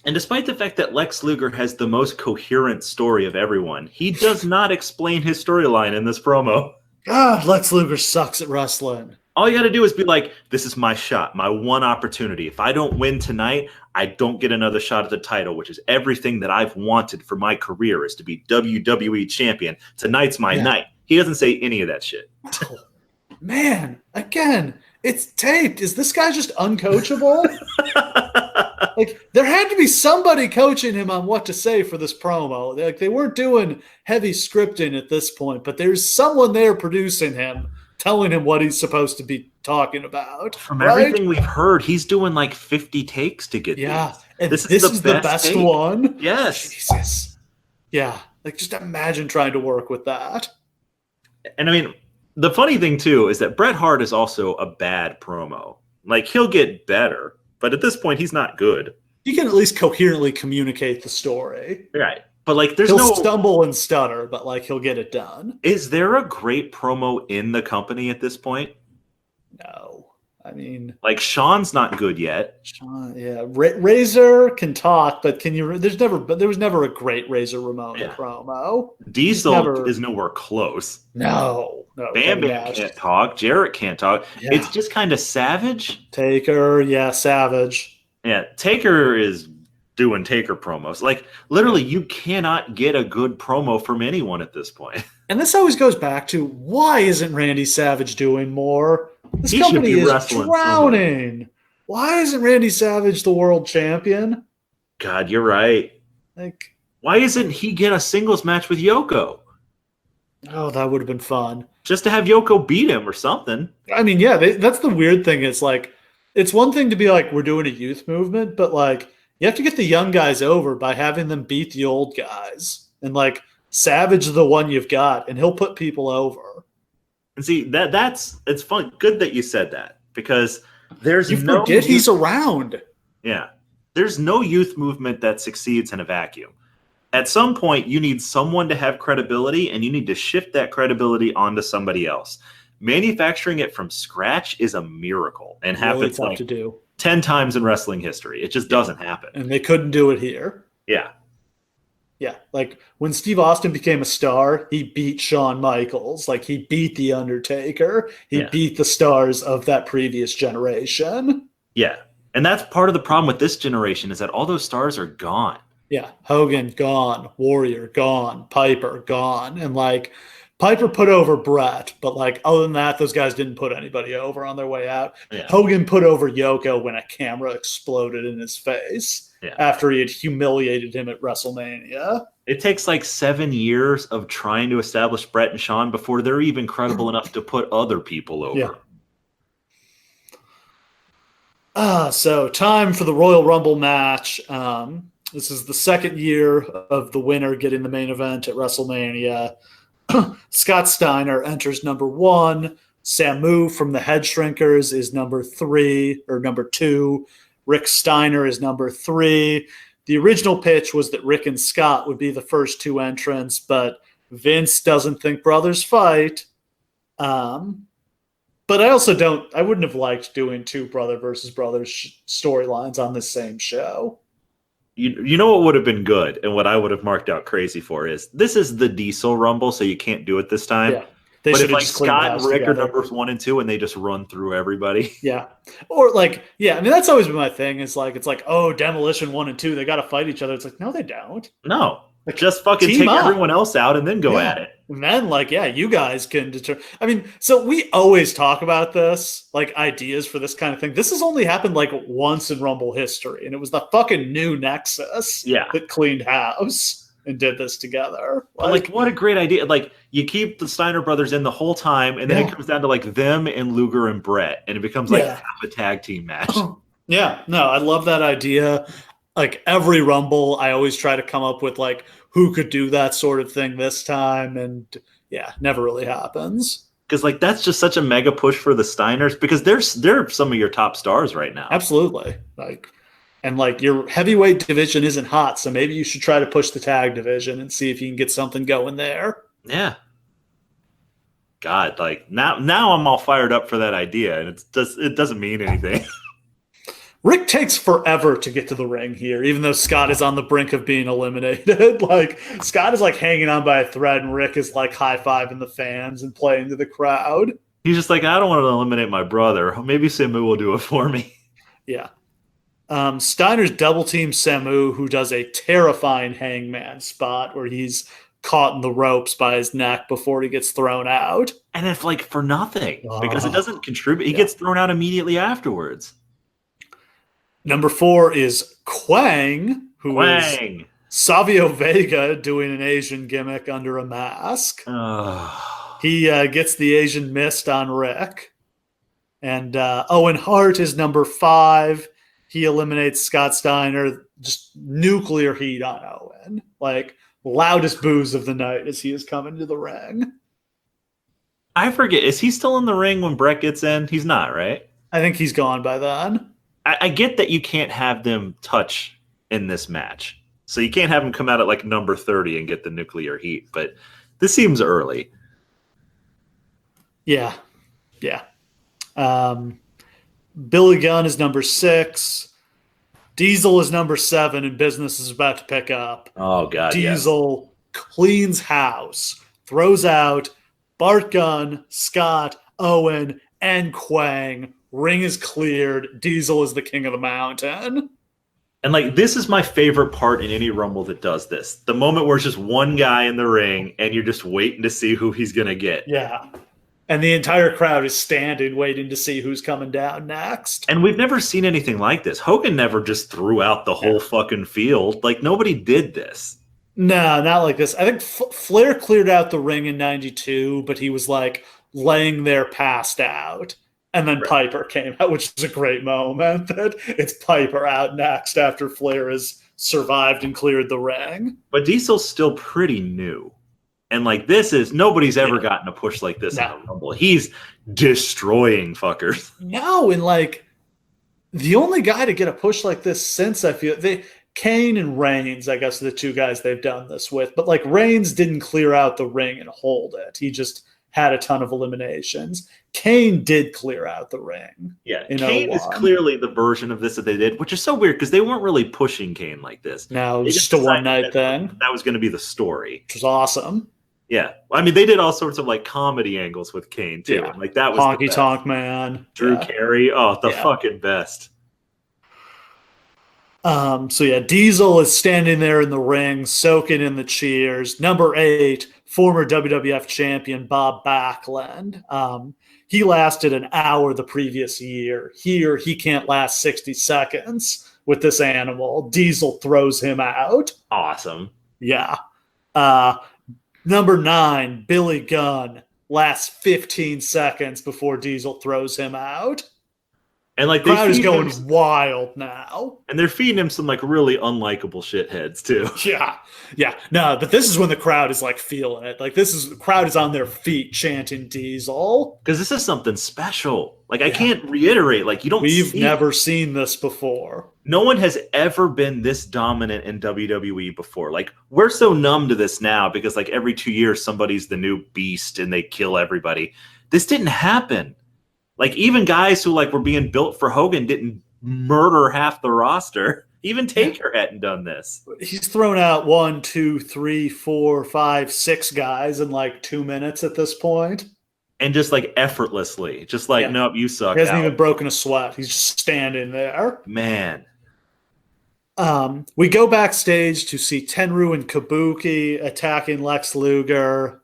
And despite the fact that Lex Luger has the most coherent story of everyone, he does not explain his storyline in this promo. God, Lex Luger sucks at wrestling. All you got to do is be like, this is my shot, my one opportunity. If I don't win tonight, I don't get another shot at the title, which is everything that I've wanted for my career is to be WWE champion. Tonight's my night. He doesn't say any of that shit. Oh, man, again, it's taped. Is this guy just uncoachable? Like, there had to be somebody coaching him on what to say for this promo. Like, they weren't doing heavy scripting at this point, but there's someone there producing him, telling him what he's supposed to be talking about. From everything we've heard, he's doing like 50 takes to get and this is the best one. Yes. Jesus. Yeah. Like, just imagine trying to work with that. And I mean, the funny thing too is that Bret Hart is also a bad promo. Like, he'll get better, but at this point, he's not good. He can at least coherently communicate the story. Right. But like, he'll stumble and stutter, but like, he'll get it done. Is there a great promo in the company at this point? No. I mean, like, Sean's not good yet. Sean, yeah. Razor can talk, but there was never a great Razor Ramon promo. Diesel is nowhere close. No. Bam Bam can't talk. Jarrett can't talk. Yeah. It's just kind of Savage. Taker, Savage. Yeah, Taker is doing Taker promos. Like, literally, you cannot get a good promo from anyone at this point. And this always goes back to, why isn't Randy Savage doing more? This company is drowning. Why isn't Randy Savage the world champion? God, you're right. Like, why isn't he get a singles match with Yoko? Oh, that would have been fun. Just to have Yoko beat him or something. I mean, yeah, that's the weird thing. It's like, it's one thing to be like, we're doing a youth movement, but like, you have to get the young guys over by having them beat the old guys. And like, Savage is the one you've got, and he'll put people over. And see, it's fun. Good that you said that, because there's forget he's around. Yeah. There's no youth movement that succeeds in a vacuum. At some point, you need someone to have credibility, and you need to shift that credibility onto somebody else. Manufacturing it from scratch is a miracle and happens like to do 10 times in wrestling history. It just doesn't happen. And they couldn't do it here. Yeah. Yeah. Like, when Steve Austin became a star, he beat Shawn Michaels. Like, he beat The Undertaker. He beat the stars of that previous generation. Yeah. And that's part of the problem with this generation, is that all those stars are gone. Yeah, Hogan gone, Warrior gone, Piper gone, and like Piper put over Bret, but like other than that, those guys didn't put anybody over on their way out. Yeah. Hogan put over Yoko when a camera exploded in his face after he had humiliated him at WrestleMania. It takes like 7 years of trying to establish Bret and Shawn before they're even credible enough to put other people over. Yeah. So time for the Royal Rumble match. This is the second year of the winner getting the main event at WrestleMania. Scott Steiner enters number 1. Samu from the Head Shrinkers is number 2. Rick Steiner is number 3. The original pitch was that Rick and Scott would be the first 2 entrants, but Vince doesn't think brothers fight. But I wouldn't have liked doing 2 brother versus brothers storylines on the same show. You know what would have been good and what I would have marked out crazy for is this is the Diesel Rumble, so you can't do it this time. Yeah. But if like Scott and Rick are numbers 1 and 2 and they just run through everybody. Yeah. Or like, yeah, I mean, that's always been my thing. It's like, oh, Demolition 1 and 2, they got to fight each other. It's like, no, they don't. No. Like, just fucking take everyone else out and then go at it. And then, like, yeah, you guys can determine. I mean, so we always talk about this, like, ideas for this kind of thing. This has only happened, like, once in Rumble history, and it was the fucking new Nexus that cleaned house and did this together. Like, what a great idea. Like, you keep the Steiner brothers in the whole time, and then it comes down to, like, them and Luger and Bret, and it becomes, like, half a tag team match. Yeah, no, I love that idea. Like, every Rumble, I always try to come up with, like, who could do that sort of thing this time, and never really happens. Because like that's just such a mega push for the Steiners because they're some of your top stars right now. Absolutely, and your heavyweight division isn't hot, so maybe you should try to push the tag division and see if you can get something going there. Yeah. God, like now I'm all fired up for that idea, and it doesn't mean anything. Rick takes forever to get to the ring here, even though Scott is on the brink of being eliminated. Like, Scott is, like, hanging on by a thread, and Rick is, like, high-fiving the fans and playing to the crowd. He's just like, I don't want to eliminate my brother. Maybe Samu will do it for me. Yeah. Steiner's double-team Samu, who does a terrifying hangman spot where he's caught in the ropes by his neck before he gets thrown out. And it's, like, for nothing, because it doesn't contribute. He gets thrown out immediately afterwards. Number 4 is Quang, who is Savio Vega doing an Asian gimmick under a mask. He gets the Asian mist on Rick. And Owen Hart is number 5. He eliminates Scott Steiner. Just nuclear heat on Owen. Like, loudest boos of the night as he is coming to the ring. I forget. Is he still in the ring when Bret gets in? He's not, right? I think he's gone by then. I get that you can't have them touch in this match. So you can't have them come out at like number 30 and get the nuclear heat. But this seems early. Yeah. Yeah. Billy Gunn is number 6. Diesel is number 7, and business is about to pick up. Oh, God, Diesel cleans house, throws out Bart Gunn, Scott, Owen, and Quang. Ring is cleared. Diesel is the king of the mountain. And, like, this is my favorite part in any Rumble that does this. The moment where it's just one guy in the ring, and you're just waiting to see who he's going to get. Yeah. And the entire crowd is standing, waiting to see who's coming down next. And we've never seen anything like this. Hogan never just threw out the whole fucking field. Like, nobody did this. No, not like this. I think Flair cleared out the ring in 92, but he was, like, laying there passed out. And then Piper came out, which is a great moment. That it's Piper out next after Flair has survived and cleared the ring. But Diesel's still pretty new. And like this is nobody's ever gotten a push like this in a Rumble. He's destroying fuckers. No, and like the only guy to get a push like this since I feel Kane and Reigns, I guess, are the 2 guys they've done this with. But like Reigns didn't clear out the ring and hold it. He just had a ton of eliminations. Kane did clear out the ring. Yeah, Kane is clearly the version of this that they did, which is so weird because they weren't really pushing Kane like this. No, it was just a one-night thing. That was going to be the story. Which was awesome. Yeah. I mean, they did all sorts of like comedy angles with Kane too. Yeah. Like that was Honky Tonk Man. Drew Carey. Oh, the fucking best. So yeah, Diesel is standing there in the ring, soaking in the cheers. Number 8, former WWF champion Bob Backlund. He lasted an hour the previous year. Here, he can't last 60 seconds with this animal. Diesel throws him out. Awesome. Yeah. Number 9, Billy Gunn, lasts 15 seconds before Diesel throws him out. And like the crowd is going wild now. And they're feeding him some like really unlikable shitheads too. Yeah. No, but this is when the crowd is like feeling it. Like the crowd is on their feet chanting Diesel. Because this is something special. Like I can't reiterate, like We've never seen this before. No one has ever been this dominant in WWE before. Like we're so numb to this now because like every 2 years somebody's the new beast and they kill everybody. This didn't happen. Like even guys who like were being built for Hogan didn't murder half the roster. Even Taker hadn't done this. He's thrown out 1, 2, 3, 4, 5, 6 guys in like 2 minutes at this point. And just like effortlessly, just like, nope, you suck. He hasn't even broken a sweat. He's just standing there. Man. We go backstage to see Tenryu and Kabuki attacking Lex Luger.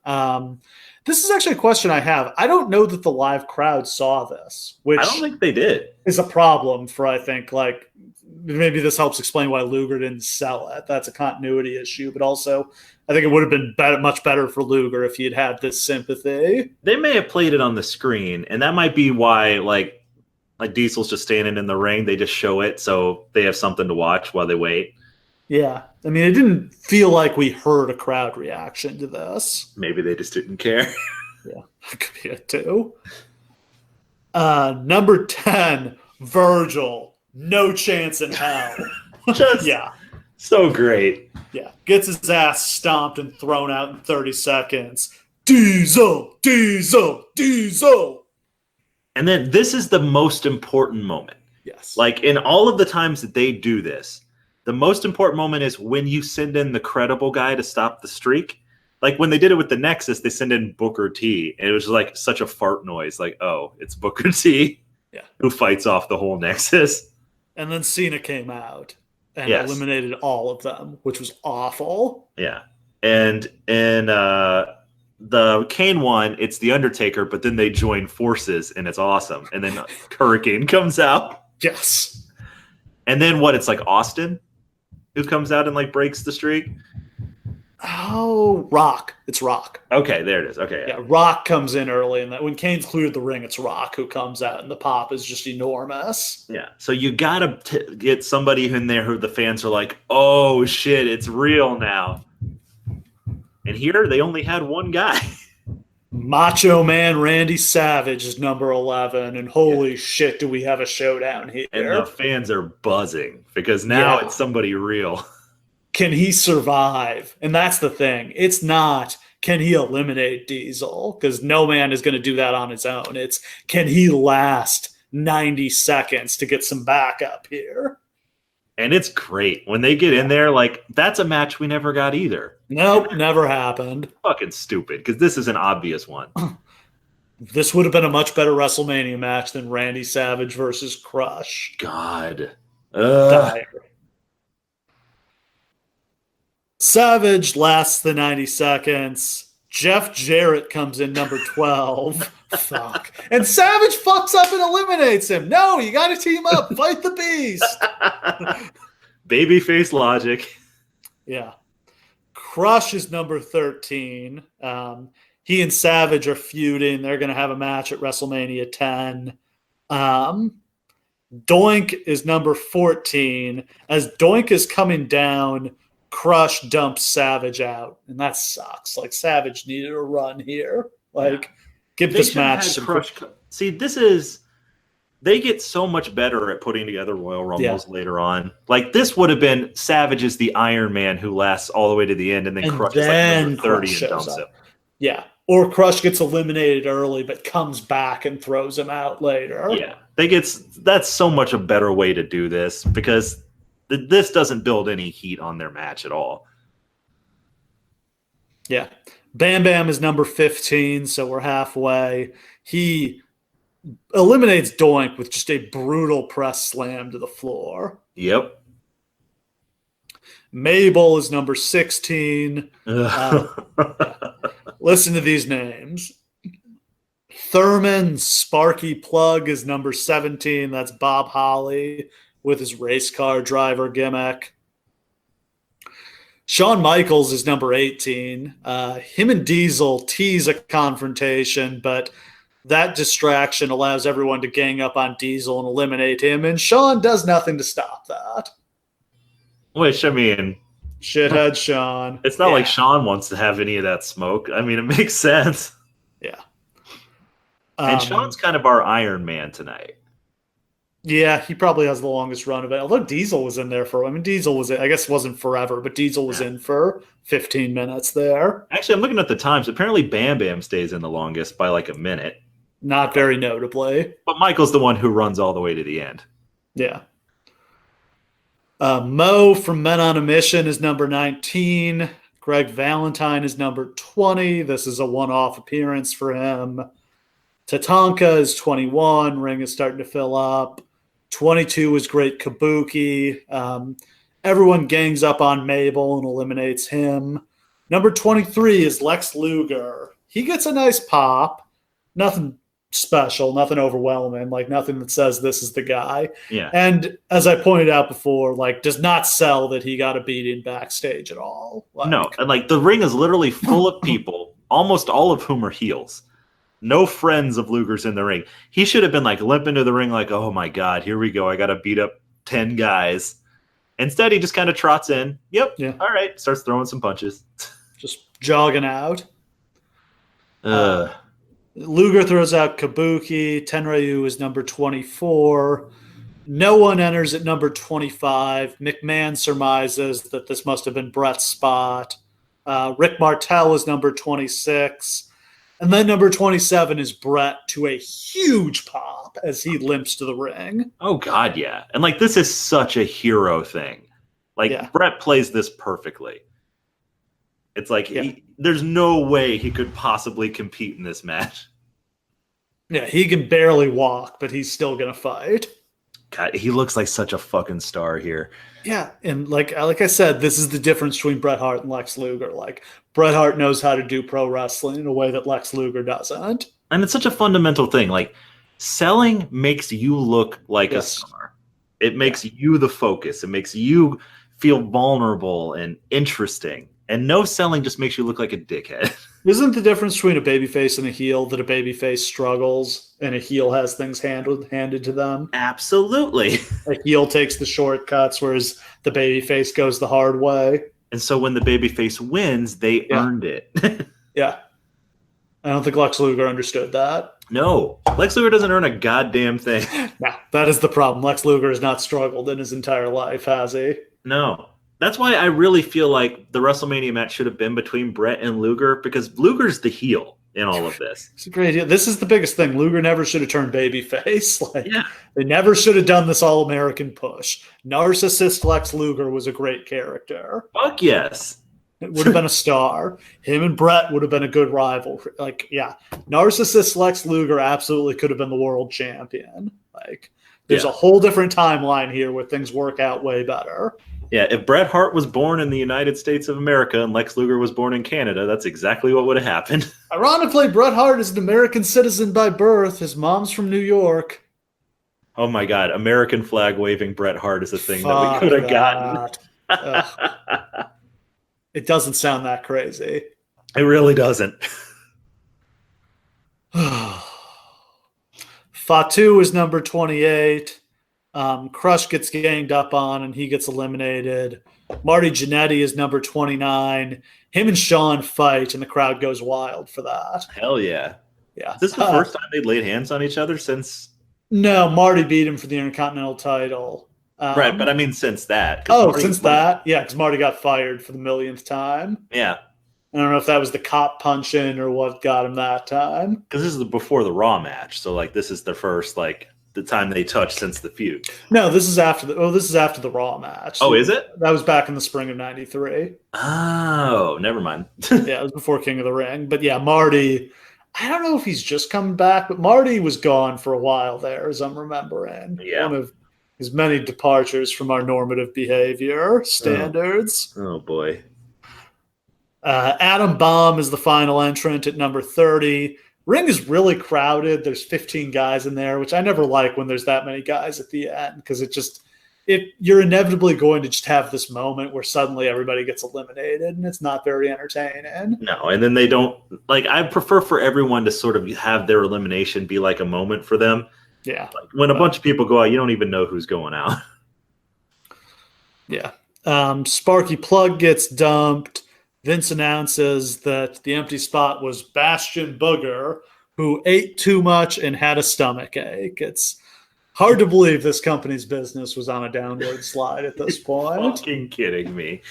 This is actually a question I have. I don't know that the live crowd saw this, which I don't think they did. Is a problem for, I think, like, maybe this helps explain why Luger didn't sell it. That's a continuity issue, but also I think it would have been much better for Luger if he had had this sympathy. They may have played it on the screen, and that might be why, like Diesel's just standing in the ring. They just show it so they have something to watch while they wait. Yeah. I mean, it didn't feel like we heard a crowd reaction to this. Maybe they just didn't care. Yeah, that could be it too. Number 10, Virgil. No chance in hell. So great. Yeah. Gets his ass stomped and thrown out in 30 seconds. Diesel, Diesel, Diesel. And then this is the most important moment. Yes. Like in all of the times that they do this, the most important moment is when you send in the credible guy to stop the streak. Like when they did it with the Nexus, they send in Booker T. And it was like such a fart noise. Like, oh, it's Booker T. Yeah. Who fights off the whole Nexus. And then Cena came out and eliminated all of them, which was awful. Yeah. And in the Kane one, it's the Undertaker, but then they join forces and it's awesome. And then Hurricane comes out. Yes. And then what? It's like Austin who comes out and like breaks the streak. Oh, Rock. It's Rock. Okay, there it is. Okay. Yeah, Rock comes in early, and when Kane's cleared the ring, it's Rock who comes out, and the pop is just enormous. Yeah. So you got to get somebody in there who the fans are like, oh, shit, it's real now. And here they only had one guy. Macho Man Randy Savage is number 11, and holy shit, do we have a showdown here. And the fans are buzzing because now it's somebody real. Can he survive? And that's the thing. It's not, can he eliminate Diesel? Because no man is going to do that on his own. It's, can he last 90 seconds to get some backup here? And it's great. When they get in there, like, that's a match we never got either. Nope, never happened. Fucking stupid, because this is an obvious one. This would have been a much better WrestleMania match than Randy Savage versus Crush. God. Savage lasts the 90 seconds. Jeff Jarrett comes in number 12. Fuck. And Savage fucks up and eliminates him. No, you got to team up. Fight the beast. Babyface logic. Yeah. Crush is number 13. He and Savage are feuding. They're going to have a match at WrestleMania 10. Doink is number 14. As Doink is coming down, Crush dumps Savage out. And that sucks. Like, Savage needed a run here. Like, give this match some... Crush. See, this is... They get so much better at putting together Royal Rumbles later on. Like, this would have been Savage is the Iron Man who lasts all the way to the end, and then Crush is like number 30 and dumps him. Yeah. Or Crush gets eliminated early, but comes back and throws him out later. Yeah. That's so much a better way to do this, because this doesn't build any heat on their match at all. Yeah. Bam Bam is number 15, so we're halfway. He eliminates Doink with just a brutal press slam to the floor. Yep. Mabel is number 16. Listen to these names. Thurman Sparky Plug is number 17. That's Bob Holly with his race car driver gimmick. Shawn Michaels is number 18. Him and Diesel tease a confrontation, but that distraction allows everyone to gang up on Diesel and eliminate him, and Shawn does nothing to stop that. Which, I mean... Shithead Shawn. It's not like Shawn wants to have any of that smoke. I mean, it makes sense. Yeah. And Shawn's kind of our Iron Man tonight. Yeah, he probably has the longest run of it. Although Diesel was in there Diesel was, I guess, wasn't forever, but Diesel was in for 15 minutes there. Actually, I'm looking at the times. Apparently, Bam Bam stays in the longest by like a minute. Not very notably. But Michael's the one who runs all the way to the end. Yeah. Mo from Men on a Mission is number 19. Greg Valentine is number 20. This is a one-off appearance for him. Tatanka is 21. Ring is starting to fill up. 22 is Great Kabuki. Everyone gangs up on Mabel and eliminates him. Number 23 is Lex Luger. He gets a nice pop. Nothing special, nothing overwhelming, like nothing that says this is the guy. Yeah. And as I pointed out before, like does not sell that he got a beating backstage at all. Like, no, and like the ring is literally full of people, almost all of whom are heels. No friends of Luger's in the ring. He should have been like limping to the ring like, oh my God, here we go. I got to beat up 10 guys. Instead, he just kind of trots in. Yep. Yeah. All right. Starts throwing some punches. Just jogging out. Luger throws out Kabuki. Tenryu is number 24. No one enters at number 25. McMahon surmises that this must have been Bret's spot. Rick Martel is number 26. And then number 27 is Bret to a huge pop as he limps to the ring. Oh, God, yeah. And, like, this is such a hero thing. Like, Bret plays this perfectly. It's like, there's no way he could possibly compete in this match. Yeah, he can barely walk, but he's still going to fight. God, he looks like such a fucking star here. Yeah, and like I said, this is the difference between Bret Hart and Lex Luger. Like, Bret Hart knows how to do pro wrestling in a way that Lex Luger doesn't. And it's such a fundamental thing. Like, selling makes you look like a star. It makes you the focus. It makes you feel vulnerable and interesting. And no selling just makes you look like a dickhead. Isn't the difference between a babyface and a heel that a babyface struggles and a heel has things handed to them? Absolutely. A heel takes the shortcuts, whereas the babyface goes the hard way. And so when the babyface wins, they earned it. Yeah. I don't think Lex Luger understood that. No. Lex Luger doesn't earn a goddamn thing. No, that is the problem. Lex Luger has not struggled in his entire life, has he? No. That's why I really feel like the WrestleMania match should have been between Bret and Luger, because Luger's the heel in all of this. It's a great deal. This is the biggest thing. Luger never should have turned babyface. They never should have done this All-American push. Narcissist Lex Luger was a great character. Fuck yes. It would have been a star. Him and Bret would have been a good rival. Narcissist Lex Luger absolutely could have been the world champion. There's a whole different timeline here where things work out way better. Yeah, if Bret Hart was born in the United States of America and Lex Luger was born in Canada, that's exactly what would have happened. Ironically, Bret Hart is an American citizen by birth. His mom's from New York. Oh my God, American flag waving Bret Hart is a thing that we could have gotten. It doesn't sound that crazy. It really doesn't. Fatu is number 28. Crush gets ganged up on and he gets eliminated. Marty Jannetty is number 29. Him and Shawn fight and the crowd goes wild for that. Hell yeah. Yeah. Is this the first time they laid hands on each other since? No, Marty beat him for the Intercontinental title. Right, but I mean since that. Since that? Yeah, because Marty got fired for the millionth time. Yeah. I don't know if that was the cop punching or what got him that time. Because this is before the Raw match, so this is the first the time they touched since the feud. No, this is after the Raw match. Oh, is it? That was back in the spring of '93. Oh, never mind. Yeah, it was before King of the Ring. But yeah, Marty, I don't know if he's just coming back, but Marty was gone for a while there, as I'm remembering. Yeah. His many departures from our normative behavior standards. Oh boy. Adam Bomb is the final entrant at number 30. Ring is really crowded. There's 15 guys in there, which I never like when there's that many guys at the end, because you're inevitably going to just have this moment where suddenly everybody gets eliminated, and it's not very entertaining. No, and then they don't I prefer for everyone to sort of have their elimination be like a moment for them. Yeah. Like when a bunch of people go out, you don't even know who's going out. Yeah. Sparky Plug gets dumped. Vince announces that the empty spot was Bastion Booger, who ate too much and had a stomach ache. It's hard to believe this company's business was on a downward slide at this point. You're fucking kidding me.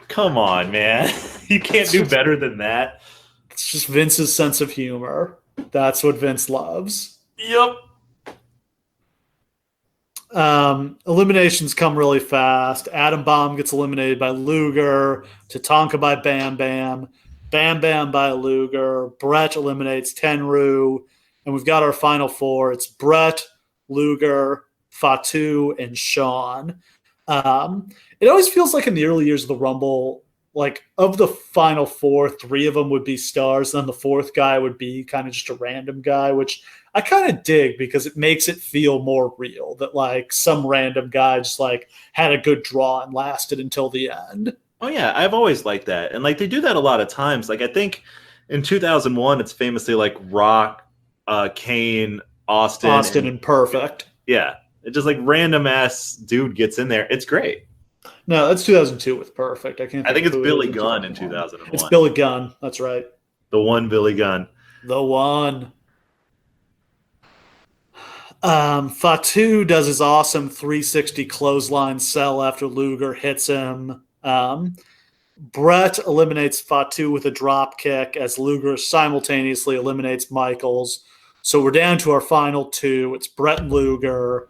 Come on, man. You can't do better than that. It's just Vince's sense of humor. That's what Vince loves. Yep. Eliminations come really fast. Adam Bomb gets eliminated by Luger, Tatanka by Bam Bam, Bam Bam by Luger, Bret eliminates Tenryu, and we've got our final four. It's Bret, Luger, Fatu, and Shawn. It always feels like in the early years of the Rumble, like of the final four, three of them would be stars, then the fourth guy would be kind of just a random guy, which I kind of dig because it makes it feel more real that like some random guy just like had a good draw and lasted until the end. Oh yeah, I've always liked that. And like they do that a lot of times. Like I think in 2001 it's famously like Rock, Kane, Austin and Perfect. Yeah. It just like random ass dude gets in there. It's great. No, that's 2002 with Perfect. I think it's Billy Gunn in 2001. It's Billy Gunn. That's right. The one Billy Gunn. The one. Fatu does his awesome 360 clothesline sell after Luger hits him. Bret eliminates Fatu with a drop kick as Luger simultaneously eliminates Michaels. So we're down to our final two. It's Bret and Luger.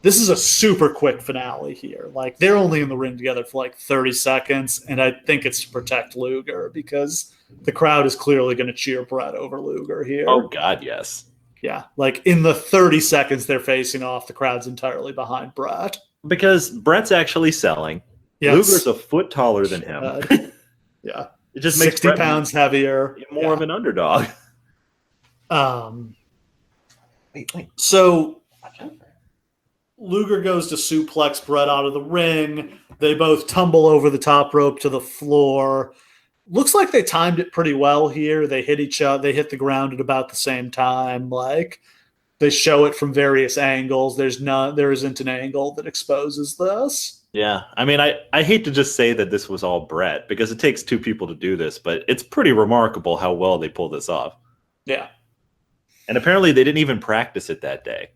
This is a super quick finale here. Like they're only in the ring together for like 30 seconds, and I think it's to protect Luger because the crowd is clearly going to cheer Bret over Luger here. Oh God, yes. Yeah, like in the 30 seconds they're facing off, the crowd's entirely behind Bret. Because Bret's actually selling. Yes. Luger's a foot taller than him. Yeah. It just makes 60 pounds heavier. More of an underdog. So Luger goes to suplex Bret out of the ring. They both tumble over the top rope to the floor. Looks like they timed it pretty well here. They hit each other. They hit the ground at about the same time. Like they show it from various angles. There isn't an angle that exposes this. Yeah. I mean, I hate to just say that this was all Bret because it takes two people to do this, but it's pretty remarkable how well they pulled this off. Yeah. And apparently they didn't even practice it that day.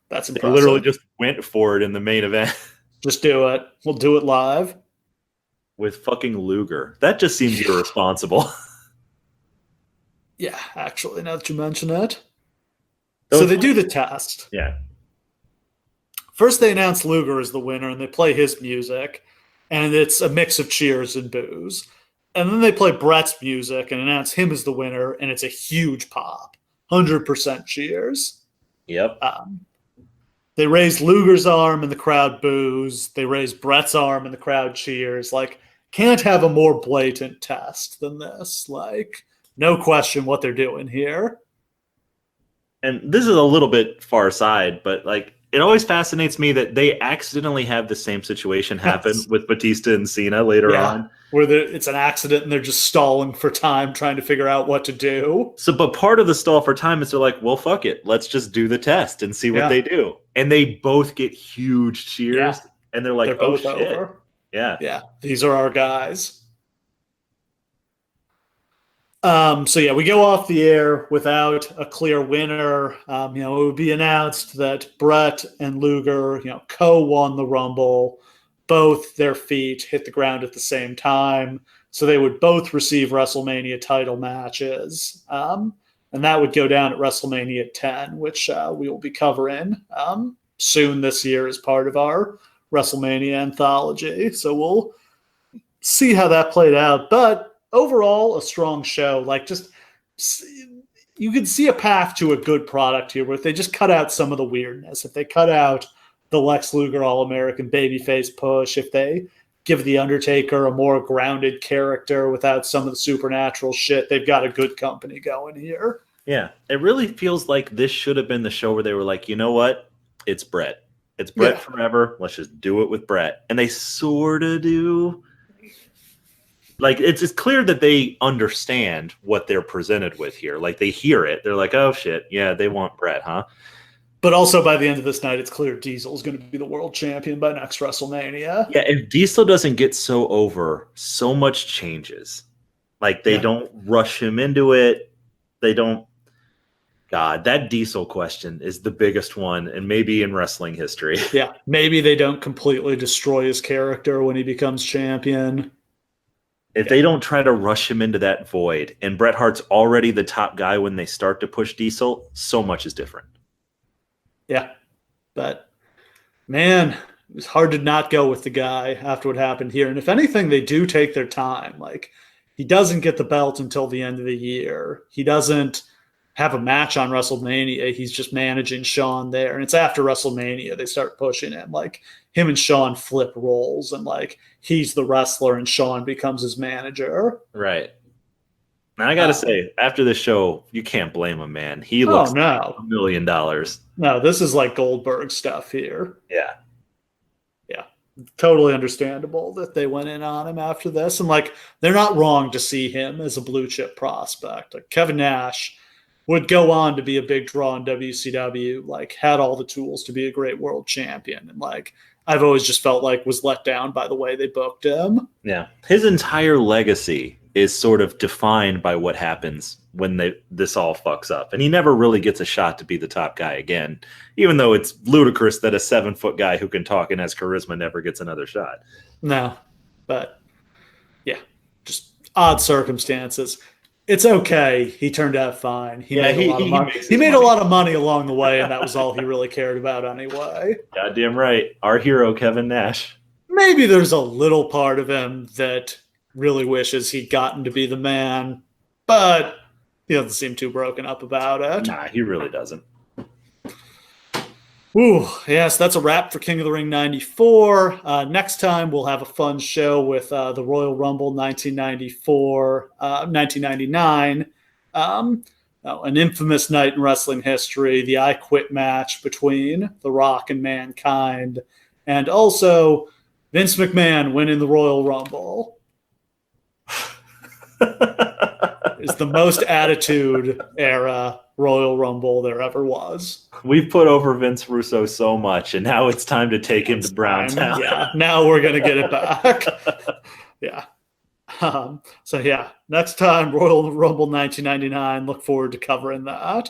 That's impressive. They literally just went for it in the main event. Just do it. We'll do it live. With fucking Luger. That just seems irresponsible. Yeah, actually, now that you mention it. So they do the test. Yeah. First, they announce Luger as the winner, and they play his music, and it's a mix of cheers and boos. And then they play Bret's music and announce him as the winner, and it's a huge pop. 100% cheers. Yep. They raise Luger's arm, and the crowd boos. They raise Bret's arm, and the crowd cheers. Like, can't have a more blatant test than this. Like, no question what they're doing here. And this is a little bit far side, but like it always fascinates me that they accidentally have the same situation happen with Batista and Cena later on. Where it's an accident and they're just stalling for time trying to figure out what to do. So, but part of the stall for time is they're like, well, fuck it. Let's just do the test and see what they do. And they both get huge cheers. Yeah. And they're like, both shit. over. Yeah. Yeah. These are our guys. So yeah, we go off the air without a clear winner. It would be announced that Bret and Luger, co-won the Rumble. Both their feet hit the ground at the same time. So they would both receive WrestleMania title matches. And that would go down at WrestleMania 10, which we will be covering soon this year as part of our WrestleMania anthology. So we'll see how that played out. But overall, a strong show. Like, just you can see a path to a good product here, where if they just cut out some of the weirdness, if they cut out the Lex Luger All-American babyface push, if they give the Undertaker a more grounded character without some of the supernatural shit, they've got a good company going here. Yeah, it really feels like this should have been the show where they were like, you know what? It's Bret. It's Bret forever. Let's just do it with Bret. And they sort of do. Like, it's clear that they understand what they're presented with here. Like, they hear it. They're like, oh, shit. Yeah, they want Bret, huh? But also by the end of this night, it's clear Diesel's going to be the world champion by next WrestleMania. Yeah, if Diesel doesn't get so over, so much changes. Like, they don't rush him into it. They don't. God, that Diesel question is the biggest one, and maybe in wrestling history. Yeah, maybe they don't completely destroy his character when he becomes champion. If they don't try to rush him into that void, and Bret Hart's already the top guy when they start to push Diesel, so much is different. Yeah, but man, it was hard to not go with the guy after what happened here. And if anything, they do take their time. Like, he doesn't get the belt until the end of the year. He doesn't have a match on WrestleMania. He's just managing Shawn there. And it's after WrestleMania they start pushing him. Like, him and Shawn flip roles, and like he's the wrestler and Shawn becomes his manager. Right. And I got to say, after the show, you can't blame him, man. He looks like $1 million. No, this is like Goldberg stuff here. Yeah. Yeah. Totally understandable that they went in on him after this. And like, they're not wrong to see him as a blue chip prospect. Like, Kevin Nash would go on to be a big draw in WCW, like had all the tools to be a great world champion. And like, I've always just felt like was let down by the way they booked him. Yeah. His entire legacy is sort of defined by what happens when this all fucks up. And he never really gets a shot to be the top guy again, even though it's ludicrous that a 7-foot guy who can talk and has charisma never gets another shot. No, but yeah, just odd circumstances. It's okay. He turned out fine. He made a lot of money. He made a lot of money along the way, and that was all he really cared about anyway. Goddamn right. Our hero, Kevin Nash. Maybe there's a little part of him that really wishes he'd gotten to be the man, but he doesn't seem too broken up about it. Nah, he really doesn't. Ooh, yes, that's a wrap for King of the Ring 94. Next time, we'll have a fun show with the Royal Rumble 1999. An infamous night in wrestling history, the I Quit match between The Rock and Mankind, and also Vince McMahon winning the Royal Rumble. It's the most attitude era Royal Rumble there ever was. We've put over Vince Russo so much, and now it's time to take him to Browntown. Yeah, now we're going to get it back. Yeah. So, yeah, next time, Royal Rumble 1999. Look forward to covering that.